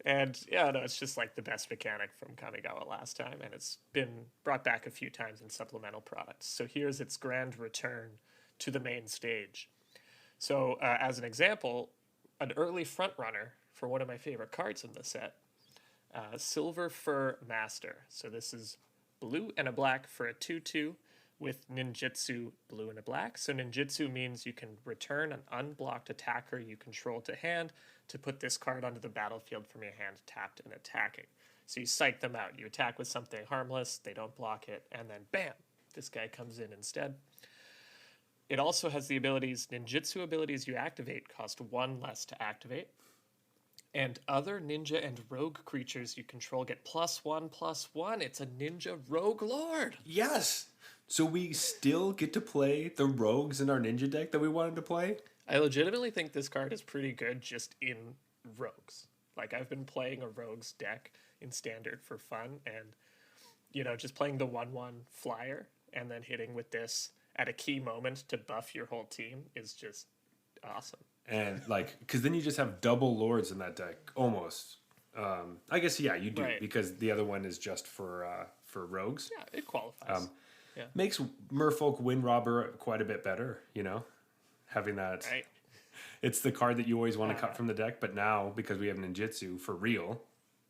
And yeah, no, it's just like the best mechanic from Kamigawa last time, and it's been brought back a few times in supplemental products. So here's its grand return to the main stage. So, as an example, an early front runner for one of my favorite cards in the set, Silver Fur Master. So this is blue and a black for a 2/2 with ninjutsu blue and a black. So ninjutsu means you can return an unblocked attacker you control to hand to put this card onto the battlefield from your hand tapped and attacking. So you psych them out. You attack with something harmless, they don't block it, and then bam, this guy comes in instead. It also has the abilities, ninjutsu abilities you activate cost 1 less to activate. And other ninja and rogue creatures you control get +1/+1. It's a ninja rogue lord. Yes. So we still get to play the rogues in our ninja deck that we wanted to play? I legitimately think this card is pretty good just in rogues. Like, I've been playing a rogues deck in standard for fun, and, you know, just playing the 1/1 flyer and then hitting with this at a key moment to buff your whole team is just awesome. And, like, because then you just have double lords in that deck, almost. I guess, yeah, you do, Right. because the other one is just for rogues. Yeah, it qualifies. Makes Merfolk Wind Robber quite a bit better, you know? Having that. Right. It's the card that you always want to cut from the deck, but now, because we have ninjutsu for real,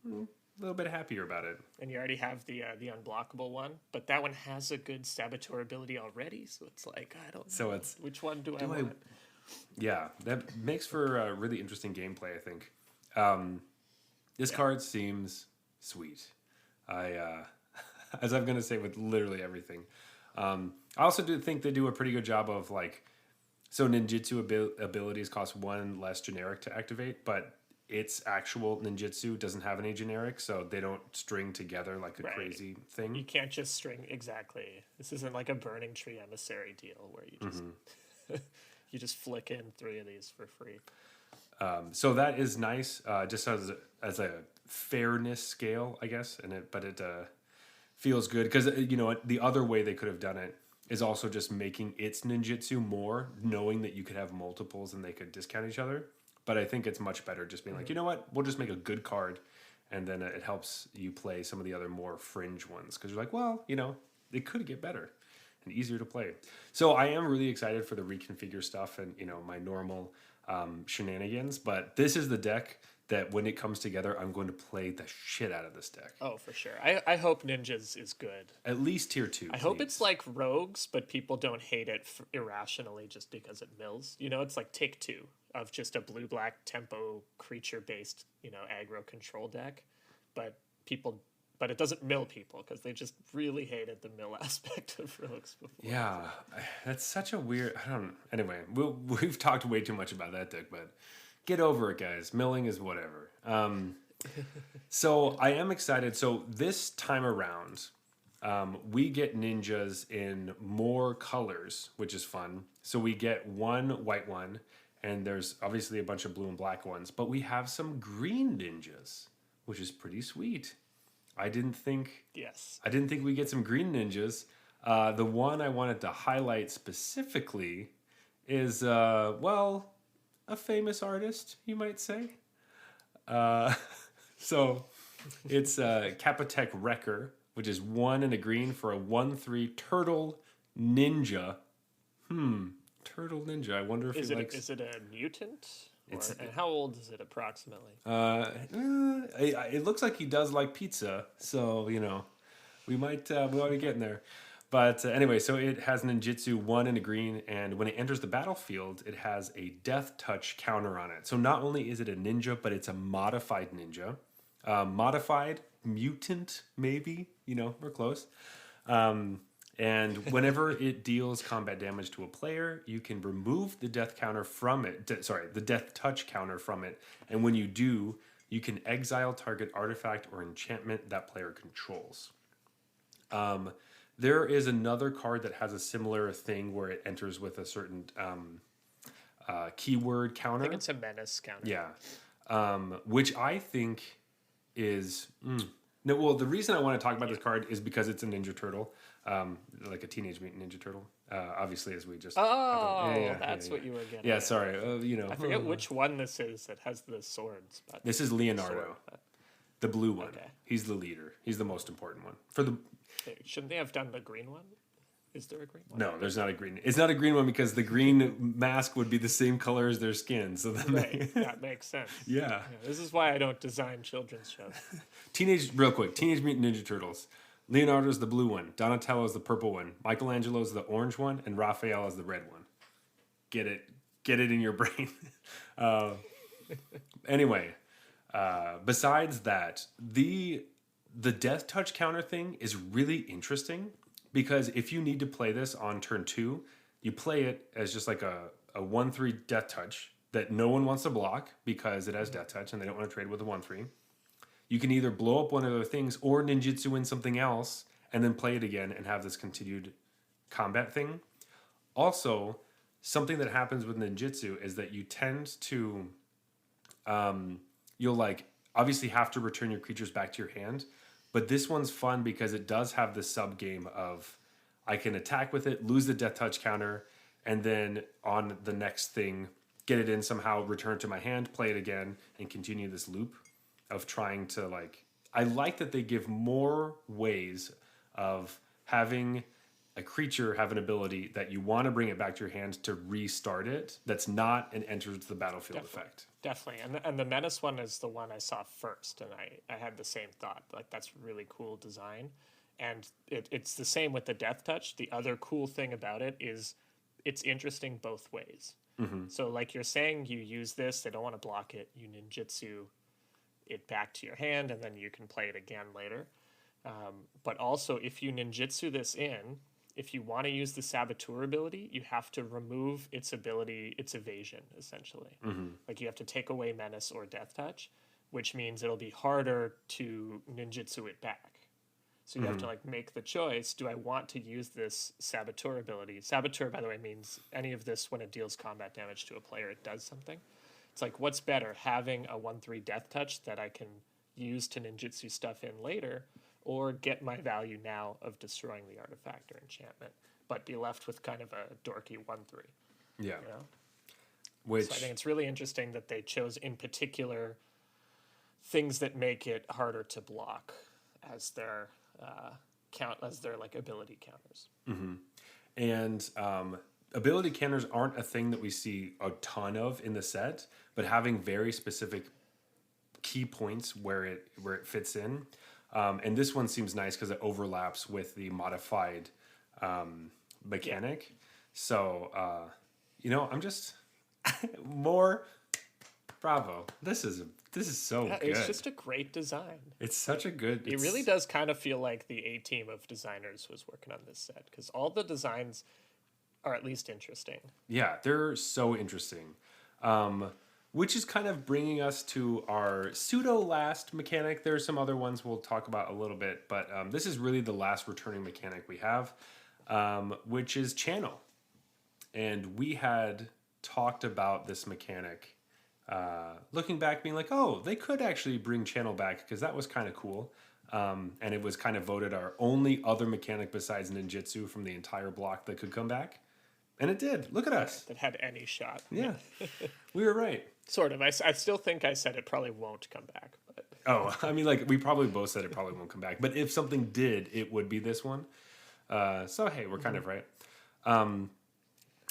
a little bit happier about it. And you already have the unblockable one, but that one has a good saboteur ability already, so it's like, I don't know. So it's... Which one do I want? Yeah, that makes for a really interesting gameplay, I think. This card seems sweet. As I'm going to say with literally everything. I also do think they do a pretty good job of, like, so ninjutsu abilities cost 1 less generic to activate, but its actual ninjutsu doesn't have any generic, so they don't string together like a crazy thing. You can't just string, exactly. This isn't like a Burning Tree Emissary deal where you just you just flick in 3 of these for free. So that is nice, just as a fairness scale, I guess, but it feels good because, you know, the other way they could have done it is also just making its ninjutsu more, knowing that you could have multiples and they could discount each other. But I think it's much better just being like, you know what, we'll just make a good card, and then it helps you play some of the other more fringe ones because you're like, well, you know, they could get better and easier to play. So I am really excited for the reconfigure stuff and, you know, my normal shenanigans. But this is the deck that when it comes together, I'm going to play the shit out of this deck. Oh, for sure. I hope Ninjas is good. At least tier 2. I hope it's like Rogues, but people don't hate it irrationally just because it mills. You know, it's like take 2 of just a blue-black tempo creature-based, you know, aggro control deck. But it doesn't mill people because they just really hated the mill aspect of Rogues before. Yeah, that's such a weird... Anyway, we've talked way too much about that deck, but... Get over it, guys. Milling is whatever. So I am excited. So this time around, we get ninjas in more colors, which is fun. So we get one white one, and there's obviously a bunch of blue and black ones, but we have some green ninjas, which is pretty sweet. I didn't think we get some green ninjas. The one I wanted to highlight specifically is, a famous artist, you might say. So it's Kappatek Wrecker, which is 1 and a green for a 1/3 turtle ninja. Turtle ninja. I wonder if he likes... Is it a mutant? And how old is it approximately? It looks like he does like pizza, so, you know, we might be getting there. But anyway, so it has ninjutsu 1 and a green, and when it enters the battlefield, it has a death touch counter on it. So not only is it a ninja, but it's a modified ninja. Modified mutant, maybe, you know, we're close. And whenever it deals combat damage to a player, you can remove the death counter from it. The death touch counter from it. And when you do, you can exile target artifact or enchantment that player controls. There is another card that has a similar thing where it enters with a certain keyword counter. I think it's a menace counter. Yeah. Which I think is... No, well, the reason I want to talk about this card is because it's a Ninja Turtle, like a Teenage Mutant Ninja Turtle. Obviously, as we just. Oh, that's what you were getting. Yeah, at. sorry. I forget which one this is that has the swords. But This is Leonardo, the blue one. Okay. He's the leader. He's the most important one. For the shouldn't they have done the green one? Is there a green one? No, there's not a green. It's not a green one because the green mask would be the same color as their skin. So then Right, that makes sense. Yeah. This is why I don't design children's shows. Teenage Mutant Ninja Turtles. Leonardo's the blue one. Donatello's the purple one. Michelangelo's the orange one, and Raphael is the red one. Get it in your brain. Anyway, besides that, the death touch counter thing is really interesting because if you need to play this on turn 2, you play it as just like a 1/3 death touch that no one wants to block because it has death touch and they don't want to trade with a 1/3. You can either blow up one of their things or ninjutsu in something else and then play it again and have this continued combat thing. Also, something that happens with ninjutsu is that you tend to, you'll like obviously have to return your creatures back to your hand, but this one's fun because it does have the sub game of I can attack with it, lose the death touch counter, and then on the next thing, get it in somehow, return to my hand, play it again, and continue this loop of trying to like. I like that they give more ways of having a creature have an ability that you want to bring it back to your hand to restart it. That's not an enters the battlefield effect. Definitely, and the Menace one is the one I saw first, and I had the same thought. Like that's really cool design, and it's the same with the Death Touch. The other cool thing about it is it's interesting both ways. Mm-hmm. So like you're saying, you use this, they don't want to block it, you ninjutsu it back to your hand, and then you can play it again later. But also, if you ninjutsu this in, if you want to use the Saboteur ability, you have to remove its ability, its evasion, essentially. Mm-hmm. Like you have to take away Menace or Death Touch, which means it'll be harder to ninjutsu it back. So you have to like make the choice, do I want to use this Saboteur ability? Saboteur, by the way, means any of this when it deals combat damage to a player, it does something. It's like, what's better, having a 1/3 Death Touch that I can use to ninjutsu stuff in later, or get my value now of destroying the artifact or enchantment, but be left with kind of a dorky 1/3. Yeah. You know? Which So I think it's really interesting that they chose in particular things that make it harder to block as their like ability counters. Mm-hmm. And ability counters aren't a thing that we see a ton of in the set, but having very specific key points where it fits in. And this one seems nice because it overlaps with the modified mechanic. Yeah. So, I'm just more bravo. This is so good. It's just a great design. It's such a good. It really does kind of feel like the A team of designers was working on this set because all the designs are at least interesting. Yeah, they're so interesting. Which is kind of bringing us to our pseudo last mechanic. There's some other ones we'll talk about a little bit, but this is really the last returning mechanic we have, which is channel. And we had talked about this mechanic, looking back, being like, oh, they could actually bring channel back because that was kind of cool. And it was kind of voted our only other mechanic besides ninjutsu from the entire block that could come back. And it did. Look at us. That had any shot. Yeah, we were right. Sort of. I still think I said it probably won't come back. But. Oh, I mean, like, we probably both said it probably won't come back. But if something did, it would be this one. So, hey, we're kind of right. I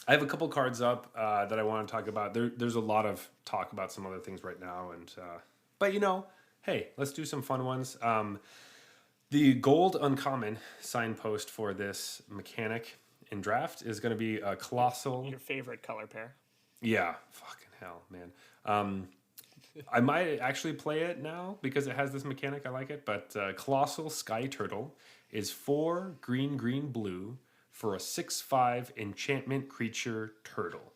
have a couple cards up that I want to talk about. There's a lot of talk about some other things right now. But, hey, let's do some fun ones. The gold uncommon signpost for this mechanic in draft is going to be a colossal. Your favorite color pair. Yeah, fucking hell, man. I might actually play it now because it has this mechanic. I like it, but Colossal Sky Turtle is 4 green, blue for a 6/5 enchantment creature turtle.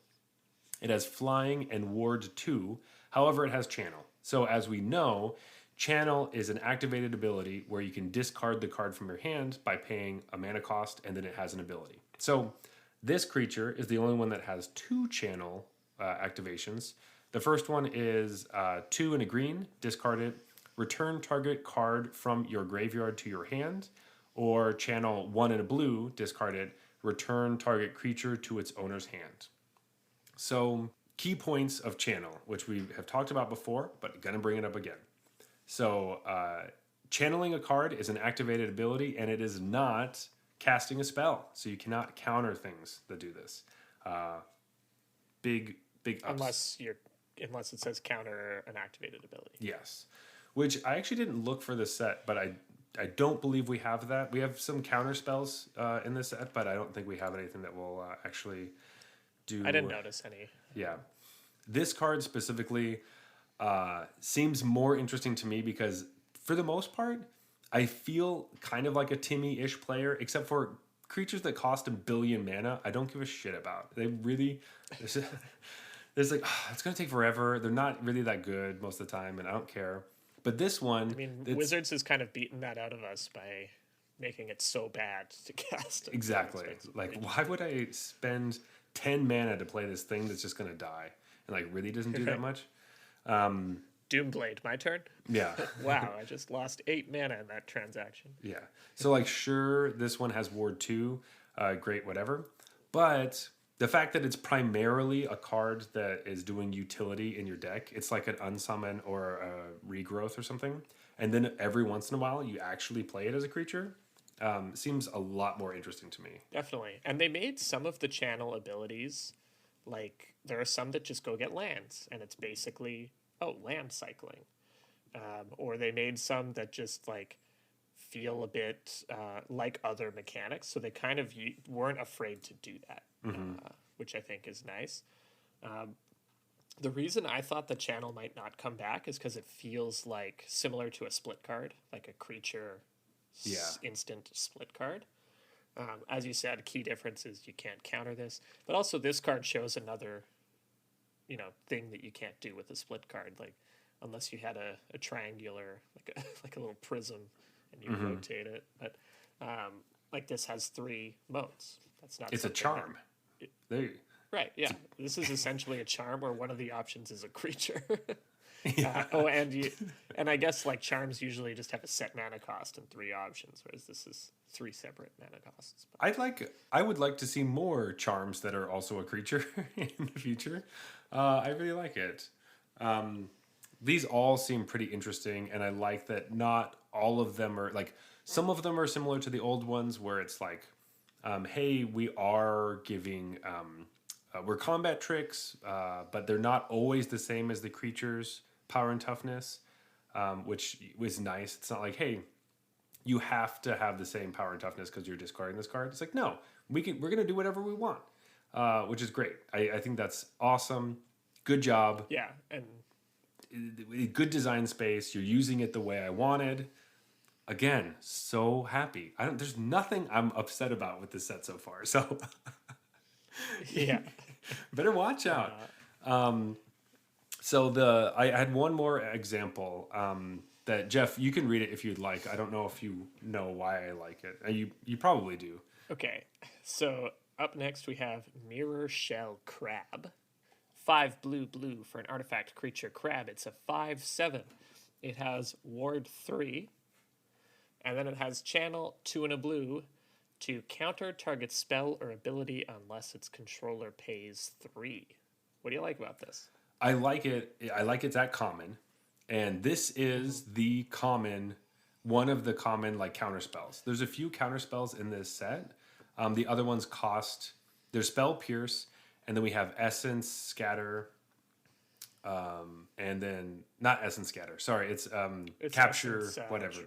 It has flying and ward 2. However, it has channel. So as we know, channel is an activated ability where you can discard the card from your hand by paying a mana cost, and then it has an ability. So this creature is the only one that has 2 channel activations. The first one is 2 and a green, discard it. return target card from your graveyard to your hand, or channel 1 in a blue, discard it, return target creature to its owner's hand. So, key points of channel, which we have talked about before, but gonna bring it up again. So, channeling a card is an activated ability, and it is not casting a spell. So you cannot counter things that do this. Big ups. Unless it says counter an activated ability. Yes, which I actually didn't look for this set, but I don't believe we have that. We have some counter spells in this set, but I don't think we have anything that will actually do. I didn't notice any. Yeah, this card specifically seems more interesting to me because for the most part, I feel kind of like a Timmy-ish player, except for creatures that cost 1 billion mana. I don't give a shit about. They really, there's like, it's gonna take forever. They're not really that good most of the time, and I don't care. But this one, I mean, Wizards has kind of beaten that out of us by making it so bad to cast. Exactly. Like, why would I spend 10 mana to play this thing that's just gonna die and like really doesn't do that much? Doomblade, my turn? Yeah. Wow, I just lost 8 mana in that transaction. Yeah. So, like, sure, this one has Ward 2, great, whatever. But the fact that it's primarily a card that is doing utility in your deck, it's like an unsummon or a regrowth or something. And then every once in a while, you actually play it as a creature. Seems a lot more interesting to me. Definitely. And they made some of the channel abilities, like, there are some that just go get lands, and it's basically... land cycling. Or they made some that just like feel a bit like other mechanics, so they kind of weren't afraid to do that, which I think is nice. The reason I thought the channel might not come back is because it feels like similar to a split card, like a creature instant split card. As you said, key difference is you can't counter this, but also this card shows another thing that you can't do with a split card, like unless you had a triangular, like a little prism, and you rotate it. But like this has 3 modes. That's not. It's a charm. Right. Yeah. This is essentially a charm where one of the options is a creature. Yeah. And I guess like charms usually just have a set mana cost and 3 options, whereas this is 3 separate mana costs. I would like to see more charms that are also a creature in the future. I really like it. These all seem pretty interesting, and I like that not all of them are like, some of them are similar to the old ones where it's like, hey, we are giving we're combat tricks, but they're not always the same as the creatures' power and toughness, which was nice. It's not like, hey, you have to have the same power and toughness because you're discarding this card. It's like, no, we're gonna do whatever we want, which is great. I think that's awesome. Good job. Yeah, and good design space. You're using it the way I wanted. Again, so happy. There's nothing I'm upset about with this set so far. So yeah, better watch out. So I had one more example that Jeff, you can read it if you'd like. I don't know if you know why I like it. You probably do. Okay, so up next we have Mirror Shell Crab. 5 blue for an artifact creature crab. It's a 5/7. It has Ward 3, and then it has Channel 2 and a blue to counter target spell or ability unless its controller pays 3. What do you like about this? I like it. I like it's at common, and this is the common, one of the common like counter spells. There's a few counter spells in this set. The other ones cost. There's Spell Pierce, and then we have Essence Scatter, and then not Essence Scatter. Sorry, it's Capture, Essence, whatever.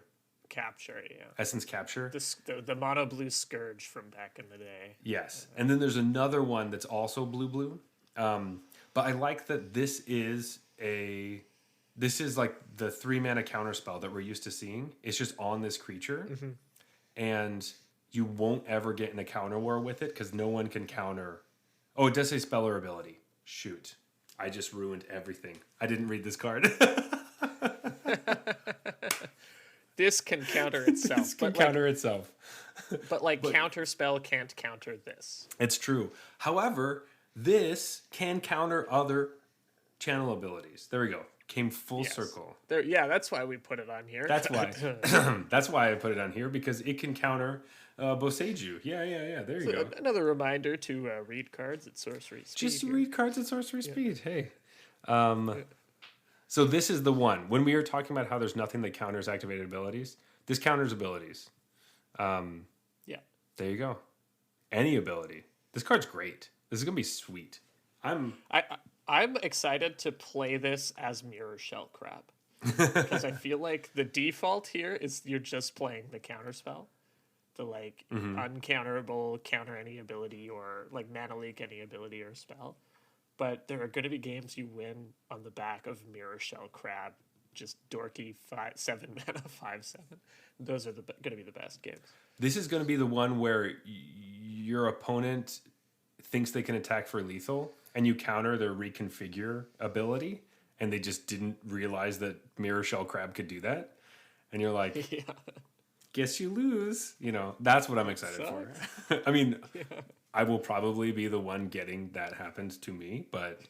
Capture, yeah. Essence Capture. The mono blue Scourge from back in the day. Yes, and then there's another one that's also blue. But I like that this is like the 3 mana counter spell that we're used to seeing. It's just on this creature, and you won't ever get in a counter war with it because no one can counter. Oh, it does say spell or ability. Shoot, I just ruined everything. I didn't read this card. This can counter itself. This can counter itself. But counter spell can't counter this. It's true. However, this can counter other channel abilities. There we go. came full Yes. circle. There, yeah, that's why we put it on here. That's why. That's why I put it on here, because it can counter Boseiju. Yeah. There you go. Another reminder to read cards at sorcery speed. Just read cards at sorcery speed. Hey. So this is the one. When we were talking about how there's nothing that counters activated abilities, this counters abilities. Yeah. There you go. Any ability. This card's great. This is gonna be sweet. I'm excited to play this as Mirror Shell Crab. Because I feel like the default here is you're just playing the counter spell. The like uncounterable, counter any ability, or like mana leak any ability or spell. But there are going to be games you win on the back of Mirror Shell Crab, just dorky 7 mana 5/7. Those are going to be the best games. This is going to be the one where your opponent thinks they can attack for lethal, and you counter their reconfigure ability, and they just didn't realize that Mirror Shell Crab could do that. And you're like, Yeah. guess you lose. You know, that's what I'm excited for. I mean, I will probably be the one getting that happened to me, but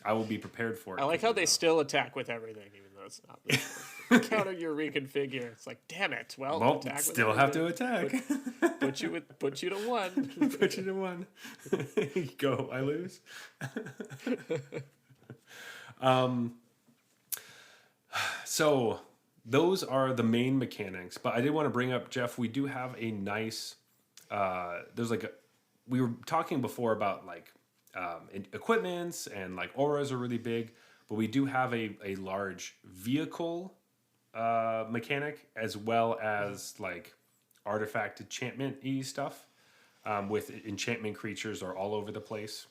I will be prepared for it. I like how they still attack with everything, even though it's not lethal. Counter your reconfigure. It's like, damn it. Well, attack still with have to attack. put you to 1. Put you to 1. Go, I lose. So those are the main mechanics, but I did want to bring up, Jeff, we do have a nice, we were talking before about like equipments and like auras are really big, but we do have a large vehicle mechanic, as well as like artifact enchantment-y stuff, with enchantment creatures are all over the place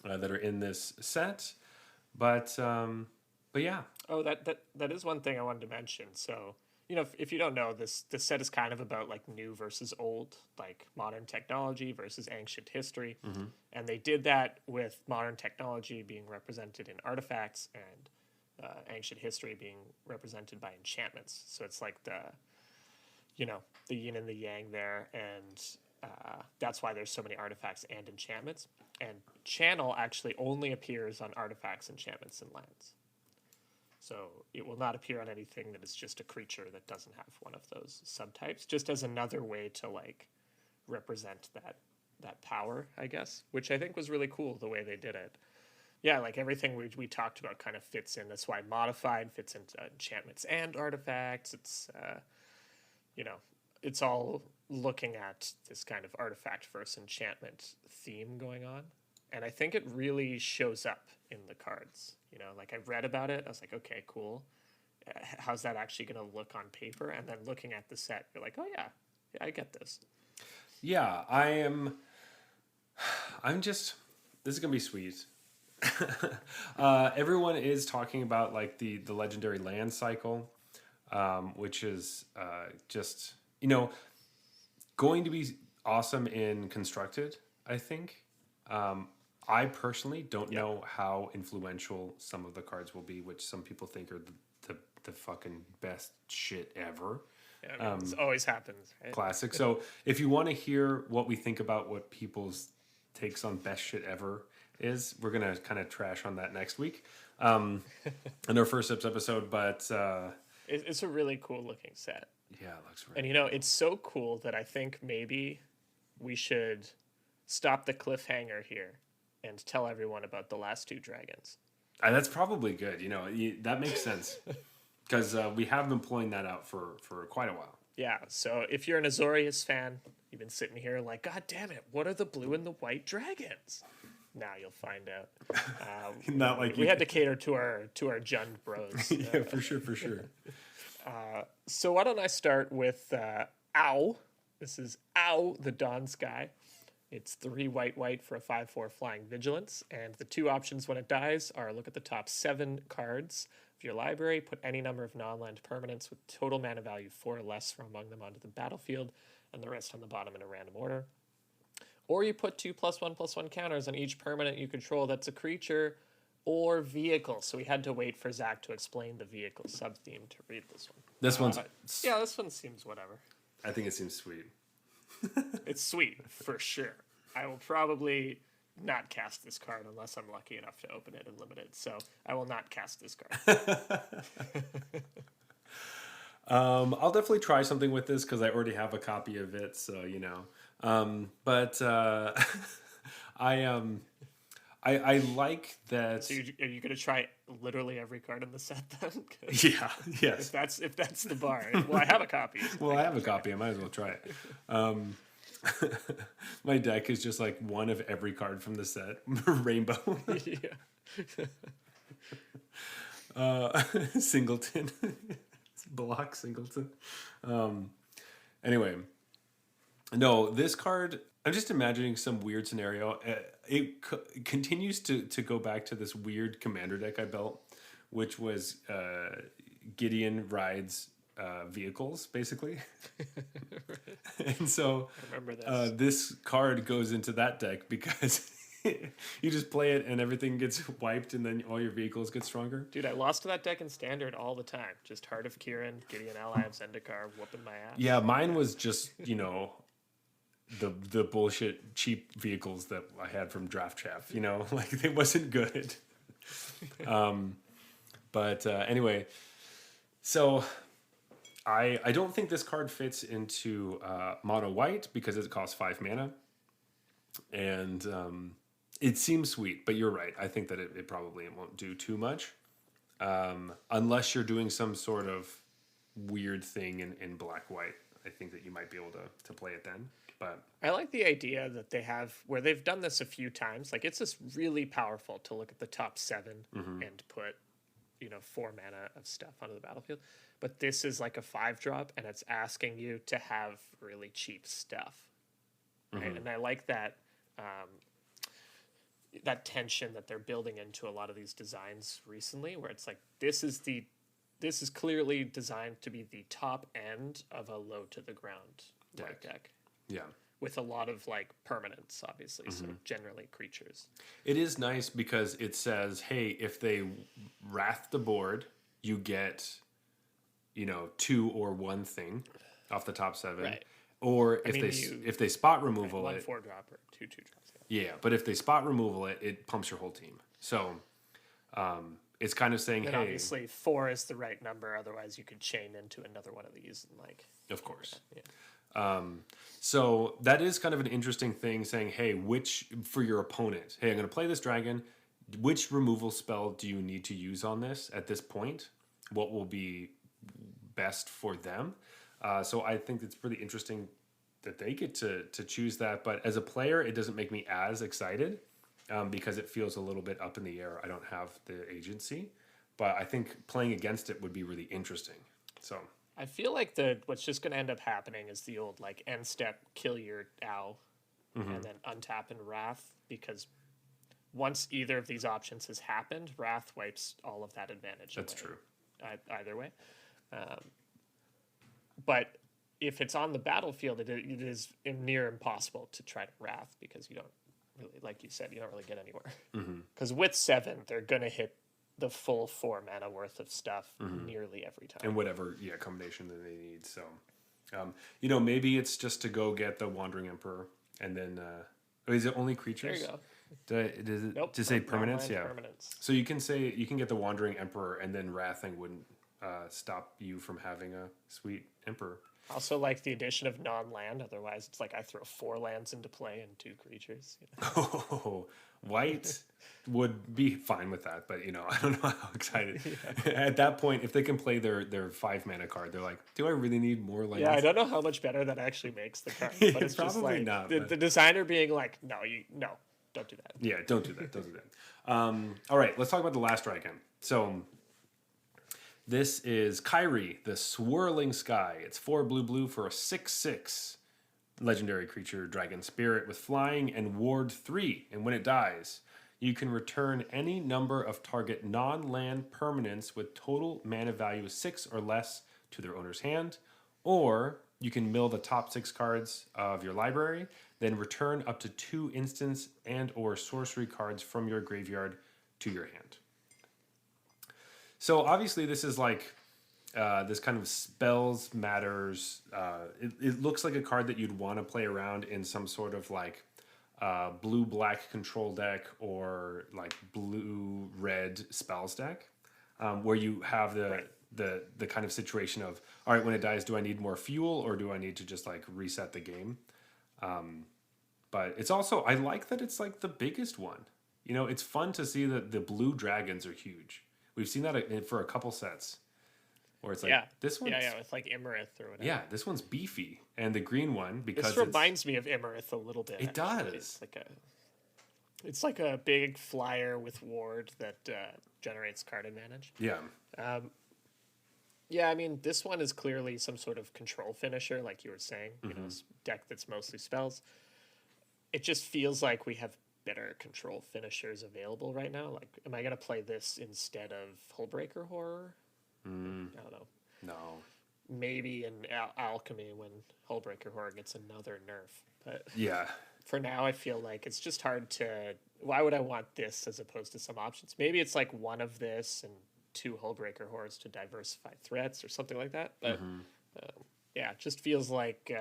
that are in this set. But yeah. Oh, that is one thing I wanted to mention. So, you know, if you don't know, this set is kind of about like new versus old, like modern technology versus ancient history. And they did that with modern technology being represented in artifacts and ancient history being represented by enchantments. So it's like the yin and the yang there, and that's why there's so many artifacts and enchantments. And channel actually only appears on artifacts, enchantments, and lands. So it will not appear on anything that is just a creature that doesn't have one of those subtypes, just as another way to like represent that power, I guess, which I think was really cool the way they did it. Yeah, like everything we talked about kind of fits in. That's why modified fits into enchantments and artifacts. It's it's all looking at this kind of artifact versus enchantment theme going on. And I think it really shows up in the cards. You know, like I read about it, I was like, okay, cool. How's that actually going to look on paper? And then looking at the set, you're like, oh yeah, I get this. Yeah, this is going to be sweet. Everyone is talking about like the legendary land cycle, which is just, going to be awesome in constructed, I think. I personally don't know how influential some of the cards will be, which some people think are the fucking best shit ever. Yeah, I mean, this always happens, right? Classic. So if you want to hear what we think about what people's takes on best shit ever is, we're going to kind of trash on that next week in our first episode. But it's a really cool looking set. Yeah, it looks really And, it's so cool that I think maybe we should stop the cliffhanger here and tell everyone about the last 2 dragons. That's probably good. That makes sense. Because we have been pulling that out for quite a while. Yeah, so if you're an Azorius fan, you've been sitting here like, God damn it, what are the blue and the white dragons? Now you'll find out. Not like we had to cater to our Jund bros. Yeah, for sure. So why don't I start with Ow. This is Ow, the Dawn Sky. It's 3 white for a 5/4 flying vigilance, and the 2 options when it dies are look at the top 7 cards of your library, put any number of non-land permanents with total mana value 4 or less from among them onto the battlefield, and the rest on the bottom in a random order. Or you put 2 +1/+1 counters on each permanent you control that's a creature or vehicle. So we had to wait for Zach to explain the vehicle sub-theme to read this one. This one's... Yeah, this one seems whatever. I think it seems sweet. It's sweet, for sure. I will probably not cast this card unless I'm lucky enough to open it and limited. So I will not cast this card. I'll definitely try something with this because I already have a copy of it, so you know. But I like that. So are you going to try literally every card in the set then? Yeah. Yes. If that's the bar, well, I have a copy. Well, I have a copy. I might as well try it. My deck is just like one of every card from the set, rainbow. Singleton. Block Singleton. Anyway, no, this card, I'm just imagining some weird scenario. It continues to go back to this weird commander deck I built, which was Gideon rides vehicles, basically. And so I remember this card goes into that deck because you just play it and everything gets wiped and then all your vehicles get stronger. Dude, I lost to that deck in Standard all the time. Just Heart of Kieran, Gideon Ally of Zendikar, whooping my ass. Yeah, mine was just, you know, the bullshit cheap vehicles that I had from Draft Chaff, you know, like it wasn't good. But anyway, so I don't think this card fits into mono white because it costs 5 mana. And it seems sweet, but you're right. I think that it probably won't do too much. Unless you're doing some sort of weird thing in black-white. I think that you might be able to play it then. But I like the idea that they have, where they've done this a few times. Like, it's just really powerful to look at the top 7 and put, 4 mana of stuff onto the battlefield. But this is like a 5-drop, and it's asking you to have really cheap stuff. Right? And I like that that tension that they're building into a lot of these designs recently, where it's like this is clearly designed to be the top end of a low to the ground deck. Yeah. With a lot of like permanents, obviously, so generally creatures. It is nice because it says, hey, if they wrath the board, you get, 2 or 1 thing off the top 7. Right. Or if they spot removal one it, 4-drop or 2 2-drops. Yeah, but if they spot removal it, it pumps your whole team. So it's kind of saying, And hey, obviously 4 is the right number. Otherwise, you could chain into another one of these and like. of course. Yeah. So that is kind of an interesting thing, saying, hey, which for your opponent, hey, I'm going to play this dragon. Which removal spell do you need to use on this at this point? What will be best for them? So I think it's pretty interesting that they get to choose that. But as a player, it doesn't make me as excited because it feels a little bit up in the air. I don't have the agency. But I think playing against it would be really interesting. So I feel like what's just going to end up happening is the old like end step, kill your owl, and then untap and wrath, because once either of these options has happened, wrath wipes all of that advantage. That's away. true. Either way. But if it's on the battlefield, it is near impossible to try to wrath, because you don't really, like you said, you don't really get anywhere. Because with 7, they're going to hit the full 4 mana worth of stuff nearly every time. And whatever combination that they need. So, maybe it's just to go get the Wandering Emperor, and then is it only creatures? There you go. Does it Nope. to say permanents? Yeah. Permanents. So you can get the Wandering Emperor, and then wrathing wouldn't stop you from having a sweet Emperor. Also, like the addition of non-land. Otherwise, it's like I throw 4 lands into play and 2 creatures. Oh, white would be fine with that, but I don't know how excited. At that point, if they can play their 5 mana card, they're like, do I really need more lands? Yeah, I don't know how much better that actually makes the card, but it's just Probably like not, the designer being like, no, don't do that. Yeah, don't do that. Don't do that. All right, let's talk about the last dragon. So this is Kyrie, the Swirling Sky. It's 4 blue for a 6/6 legendary creature, dragon spirit with flying and ward 3. And when it dies, you can return any number of target non-land permanents with total mana value 6 or less to their owner's hand, or you can mill the top 6 cards of your library, then return up to 2 instance and or sorcery cards from your graveyard to your hand. So obviously this is like this kind of spells matters. It looks like a card that you'd want to play around in some sort of like blue-black control deck or like blue-red spells deck, where you have the kind of situation of, all right, when it dies, do I need more fuel or do I need to just like reset the game? But it's also, I like that it's like the biggest one. You know, it's fun to see that the blue dragons are huge. We've seen that for a couple sets where it's like, this one's... Yeah, with like Imarith or whatever. Yeah, this one's beefy. And the green one, because this reminds me of Imarith a little bit. It does. It's like a big flyer with ward that generates card advantage. Yeah. Yeah, I mean, this one is clearly some sort of control finisher, like you were saying. You know, deck that's mostly spells. It just feels like we have better control finishers available right now. Like, am I going to play this instead of Hullbreaker Horror? I don't know. No. Maybe in Alchemy when Hullbreaker Horror gets another nerf. But yeah, for now, I feel like it's just hard to... Why would I want this as opposed to some options? Maybe it's like one of this and 2 Hullbreaker Horrors to diversify threats or something like that. But yeah, it just feels like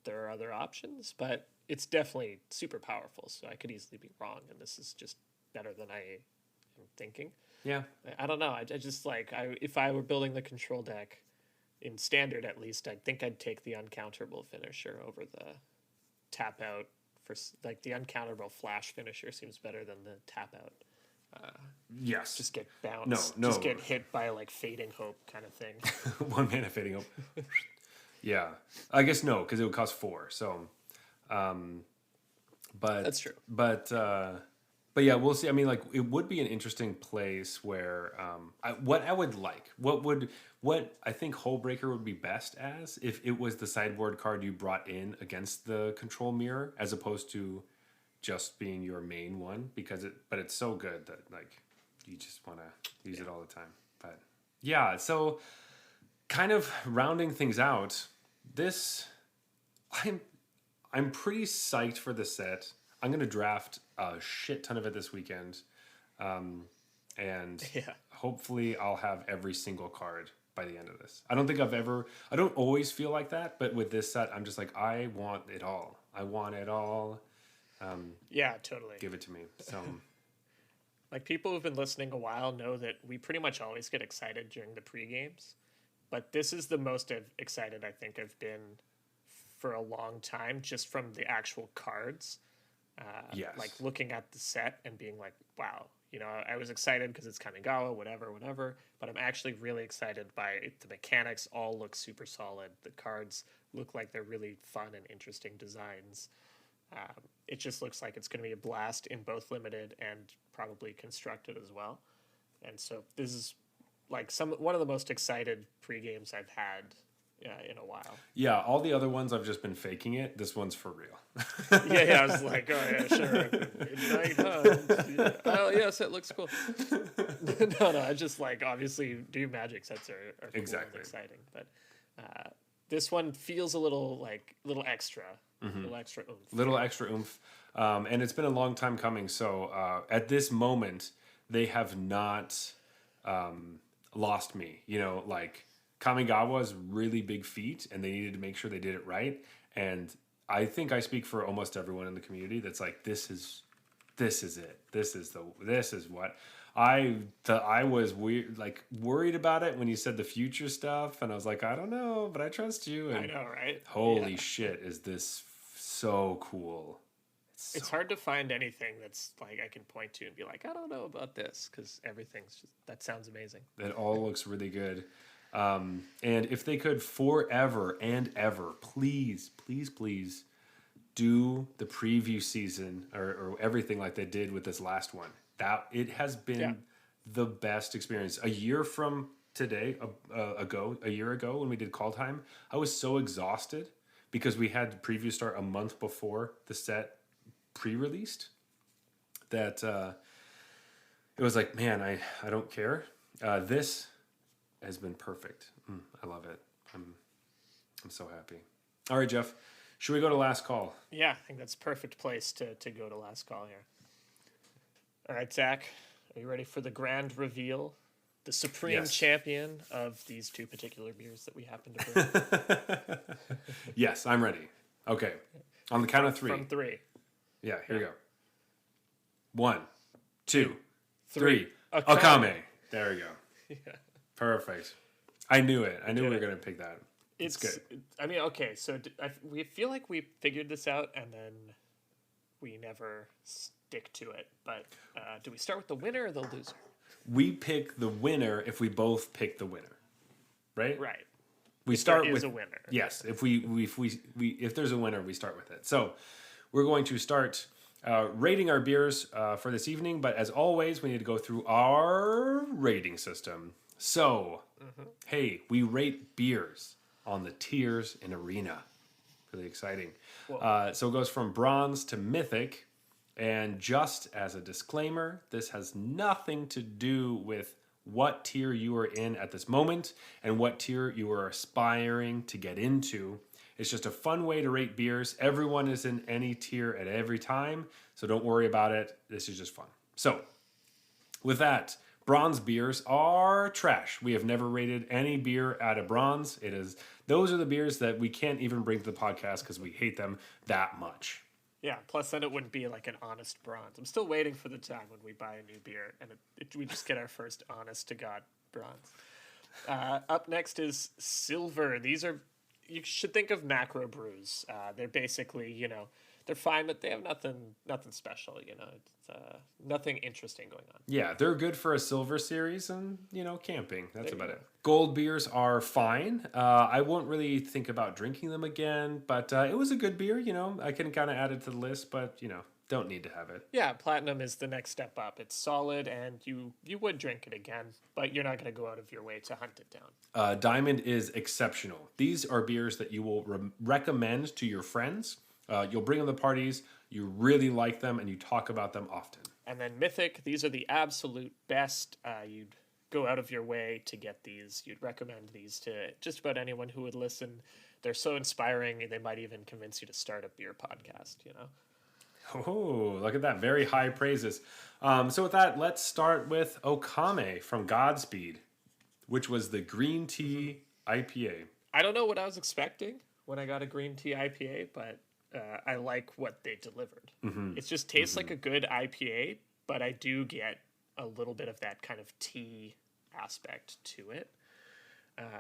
there are other options. But it's definitely super powerful, so I could easily be wrong, and this is just better than I am thinking. Yeah. I don't know. I just like... if I were building the control deck, in Standard at least, I think I'd take the uncounterable finisher over the tap out. For like the uncounterable flash finisher seems better than the tap out. Yes. Just get bounced. No. Just get hit by like Fading Hope kind of thing. 1 mana Fading Hope. Yeah. I guess no, because it would cost 4. So, but that's true. But yeah, we'll see. I mean, like, it would be an interesting place where what I would like, what I think Hullbreaker would be best as if it was the sideboard card you brought in against the control mirror, as opposed to just being your main one, but it's so good that like you just want to use it all the time. But yeah, so kind of rounding things out, I'm pretty psyched for the set. I'm going to draft a shit ton of it this weekend. And hopefully I'll have every single card by the end of this. I don't always feel like that, but with this set, I'm just like, I want it all. I want it all. Yeah, totally. Give it to me. So, like, people who've been listening a while know that we pretty much always get excited during the pre-games, but this is the most excited I think I've been for a long time, just from the actual cards. yes. Like looking at the set and being like, wow, you know, I was excited because it's Kamigawa, whatever, but I'm actually really excited by the mechanics. All look super solid. The cards look like they're really fun and interesting designs. It just looks like it's going to be a blast in both limited and probably constructed as well. And so this is like one of the most excited pre-games I've had in a while. Yeah, all the other ones I've just been faking it. This one's for real. yeah, I was like, oh yeah, sure. Midnight Hunt. Yeah. Oh yes, it looks cool. no, I just like obviously do Magic sets are cool exactly. and exciting, but this one feels a little extra, little extra oomph. Little extra oomph, and it's been a long time coming. So at this moment, they have not lost me. You know, like. Kamigawa's really big feat, and they needed to make sure they did it right. And I think I speak for almost everyone in the community that's like, this is it. This is what I was worried about it when you said the future stuff, and I was like, I don't know, but I trust you. And I know, right? Holy shit, is this so cool? It's hard to find anything that's like I can point to and be like, I don't know about this, because everything's just that sounds amazing. It all looks really good. And if they could forever and ever, please do the preview season or everything like they did with this last one. That it has been the best experience. A year from today, a year ago when we did Call Time, I was so exhausted because we had preview start a month before the set pre-released that it was like, man, I don't care. This has been perfect. I love it. I'm so happy. All right, Jeff, should we go to last call? Yeah, I think that's a perfect place to go to last call here. All right, Zach, are you ready for the grand reveal? The supreme champion of these two particular beers that we happen to bring. Yes, I'm ready. Okay. On the count of 3. From 3. Yeah, here we go. 1, 2, Three. 3. Akame. Akame. There we go. Yeah. Perfect. I knew it. I knew we were going to pick that. It's good. I mean, okay, so we feel like we figured this out and then we never stick to it. But do we start with the winner or the loser? We pick the winner if we both pick the winner. Right? Right. We start There with is a winner. Yes, if there's a winner, we start with it. So, we're going to start rating our beers for this evening, but as always, we need to go through our rating system. So, hey, we rate beers on the tiers in Arena. Really exciting. So it goes from bronze to mythic. And just as a disclaimer, this has nothing to do with what tier you are in at this moment and what tier you are aspiring to get into. It's just a fun way to rate beers. Everyone is in any tier at every time, so don't worry about it. This is just fun. So, with that, bronze beers are trash. We have never rated any beer at a bronze. Those are the beers that we can't even bring to the podcast because we hate them that much. Yeah, plus then it wouldn't be like an honest bronze. I'm still waiting for the time when we buy a new beer and we just get our first honest to God bronze. Up next is silver. These are, you should think of macro brews. They're basically, they're fine, but they have nothing special, It's nothing interesting going on. Yeah, they're good for a silver series and, camping. That's about it. Gold beers are fine. I won't really think about drinking them again, but it was a good beer, I can kind of add it to the list, but, don't need to have it. Yeah, platinum is the next step up. It's solid, and you would drink it again, but you're not going to go out of your way to hunt it down. Diamond is exceptional. These are beers that you will recommend to your friends. You'll bring them to parties, you really like them, and you talk about them often. And then Mythic, these are the absolute best. You'd go out of your way to get these. You'd recommend these to just about anyone who would listen. They're so inspiring, they might even convince you to start a beer podcast, Oh, look at that. Very high praises. So with that, let's start with Okame from Godspeed, which was the green tea IPA. I don't know what I was expecting when I got a green tea IPA, but I like what they delivered. Mm-hmm. It just tastes like a good IPA, but I do get a little bit of that kind of tea aspect to it.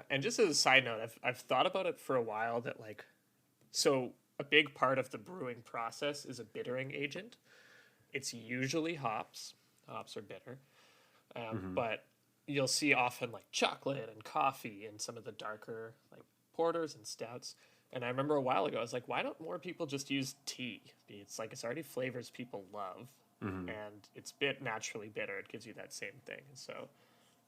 And just as a side note, I've thought about it for a while that so a big part of the brewing process is a bittering agent. It's usually hops. Hops are bitter. But you'll see often chocolate and coffee and some of the darker porters and stouts. And I remember a while ago, I was like, why don't more people just use tea? It's it's already flavors people love, and it's naturally bitter. It gives you that same thing. And so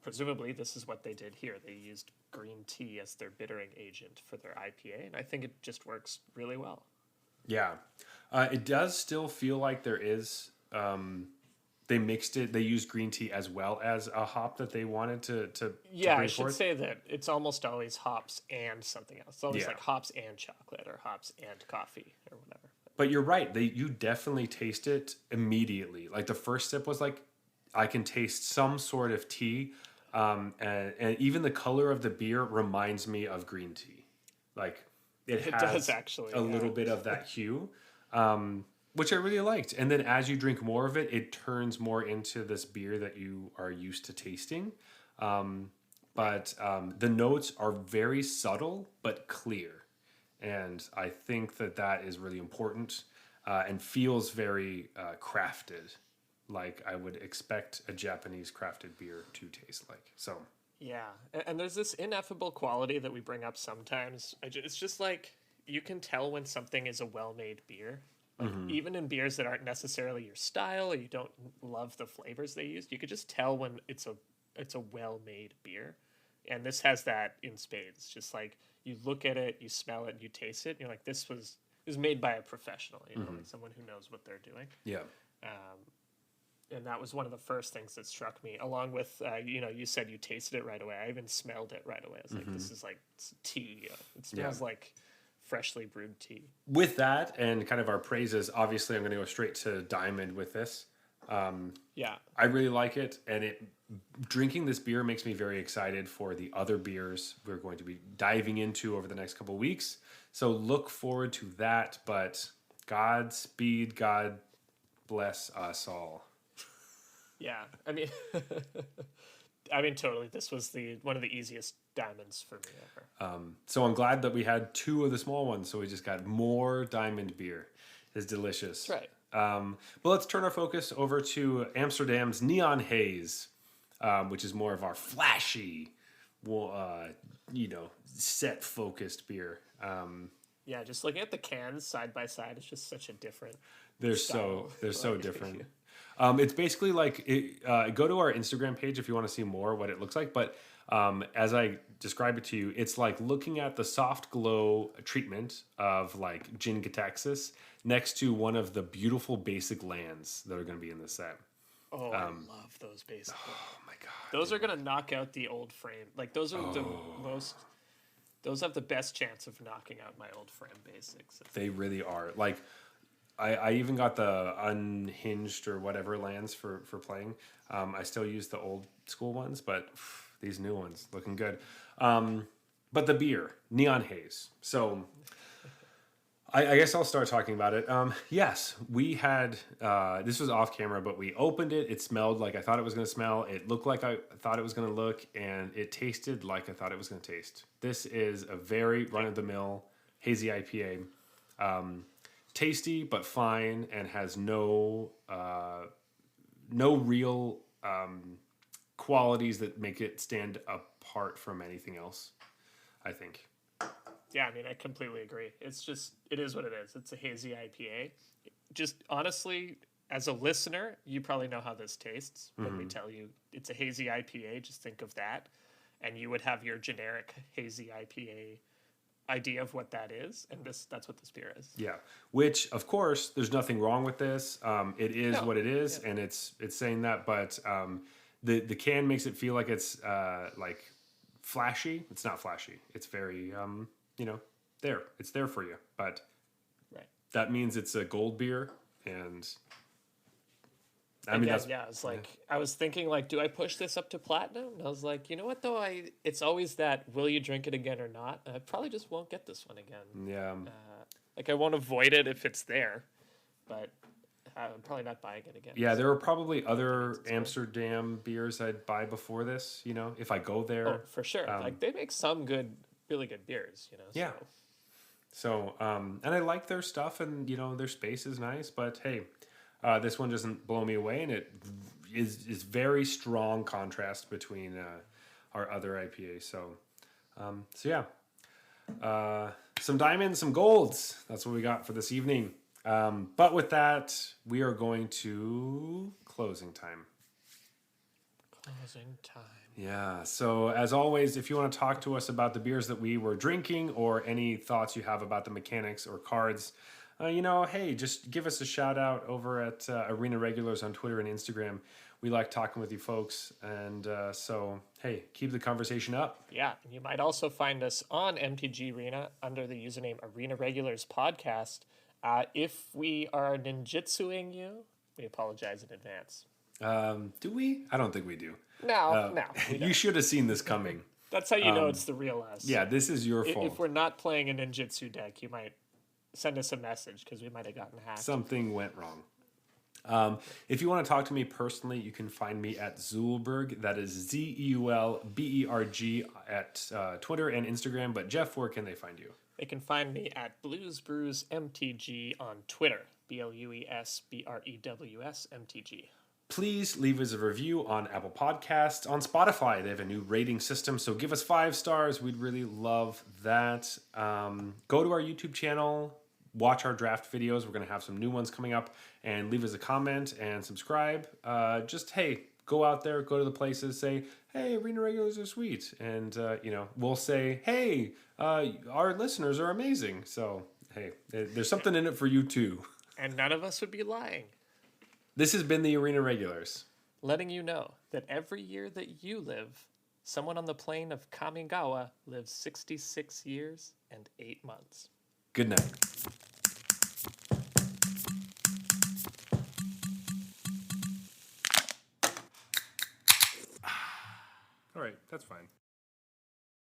presumably this is what they did here. They used green tea as their bittering agent for their IPA, and I think it just works really well. Yeah. It does still feel like there is... they mixed it. They used green tea as well as a hop that they wanted to yeah, bring I should forth. say that it's almost always hops and something else. It's always hops and chocolate or hops and coffee or whatever. But you're right. You definitely taste it immediately. The first sip was I can taste some sort of tea, and even the color of the beer reminds me of green tea. It does actually a little bit of that hue. Which I really liked. And then as you drink more of it, it turns more into this beer that you are used to tasting. But the notes are very subtle but clear. And I think that is really important and feels very crafted, like I would expect a Japanese crafted beer to taste like. So yeah, and there's this ineffable quality that we bring up sometimes. It's just you can tell when something is a well-made beer. Even in beers that aren't necessarily your style or you don't love the flavors they used, you could just tell when it's a well-made beer. And this has that in spades. Just you look at it, you smell it, you taste it, and you're like, this was made by a professional, someone who knows what they're doing. Yeah. And that was one of the first things that struck me, along with, you said you tasted it right away. I even smelled it right away. I was like, this is it's tea. It smells like freshly brewed tea. With that and kind of our praises, obviously I'm going to go straight to Diamond with this. Yeah. I really like it, and drinking this beer makes me very excited for the other beers we're going to be diving into over the next couple of weeks. So look forward to that, but Godspeed, God bless us all. Yeah, I mean, totally. This was one of the easiest diamonds for me ever. So I'm glad that we had 2 of the small ones, so we just got more diamond beer. It's delicious. That's right. But let's turn our focus over to Amsterdam's Neon Haze, which is more of our flashy, set-focused beer. Yeah, just looking at the cans side by side, it's just such a different. They're style. so different. It's basically like go to our Instagram page if you want to see more what it looks like. But as I describe it to you, it's like looking at the soft glow treatment of like Gin Gitaxis next to one of the beautiful basic lands that are going to be in the set. Oh, I love those basic. Oh my god, those are gonna knock out the old frame. Like those are the most. Those have the best chance of knocking out my old frame basics. They really are. Like, I even got the unhinged or whatever lands for playing. I still use the old school ones, but these new ones looking good. But the beer, Neon Haze. So I guess I'll start talking about it. Yes, we had, this was off camera, but we opened it. It smelled like I thought it was going to smell. It looked like I thought it was going to look, and it tasted like I thought it was going to taste. This is a very run-of-the-mill hazy IPA. Tasty, but fine, and has no real qualities that make it stand apart from anything else, I think. Yeah, I mean, I completely agree. It's just, it is what it is. It's a hazy IPA. Just honestly, as a listener, you probably know how this tastes. When we tell you it's a hazy IPA, just think of that. And you would have your generic hazy IPA idea of what that is. And that's what this beer is. Yeah, which, of course, there's nothing wrong with this. It is what it is, and it's saying that. But the can makes it feel like it's like flashy. It's not flashy. It's very... there. It's there for you. But that means it's a gold beer, and I mean, I was like, I was thinking like, do I push this up to platinum? And I was like, you know what though? It's always that, will you drink it again or not? I probably just won't get this one again. Yeah. Like I won't avoid it if it's there, but I'm probably not buying it again. Yeah, there are probably other Amsterdam beers I'd buy before this, if I go there. Oh, for sure. Like they make some really good beers, Yeah. So, and I like their stuff, and their space is nice, but hey, this one doesn't blow me away, and it is very strong contrast between our other IPA. So yeah, some diamonds, some golds. That's what we got for this evening. But with that, we are going to closing time. Closing time. Yeah. So as always, if you want to talk to us about the beers that we were drinking or any thoughts you have about the mechanics or cards, hey, just give us a shout out over at Arena Regulars on Twitter and Instagram. We like talking with you folks. And so, hey, keep the conversation up. Yeah. You might also find us on MTG Arena under the username Arena Regulars Podcast. If we are ninjutsuing you, we apologize in advance. Do we? I don't think we do. No. You should have seen this coming. That's how you know it's the real us. Yeah, this is your fault. If we're not playing a ninjutsu deck, you might send us a message because we might have gotten hacked. Something went wrong. If you want to talk to me personally, you can find me at Zulberg. That is ZEULBERG at Twitter and Instagram. But Jeff, where can they find you? They can find me at Blues Brews MTG on Twitter. BLUESBREWS MTG. Please leave us a review on Apple Podcasts. On Spotify, they have a new rating system, so give us 5 stars. We'd really love that. Go to our YouTube channel, watch our draft videos. We're going to have some new ones coming up, and leave us a comment and subscribe. Hey, go out there, go to the places, say, hey, Arena Regulars are sweet. And, we'll say, hey, our listeners are amazing. So, hey, there's something in it for you too. And none of us would be lying. This has been the Arena Regulars. Letting you know that every year that you live, someone on the plane of Kamigawa lives 66 years and 8 months. Good night. All right, that's fine.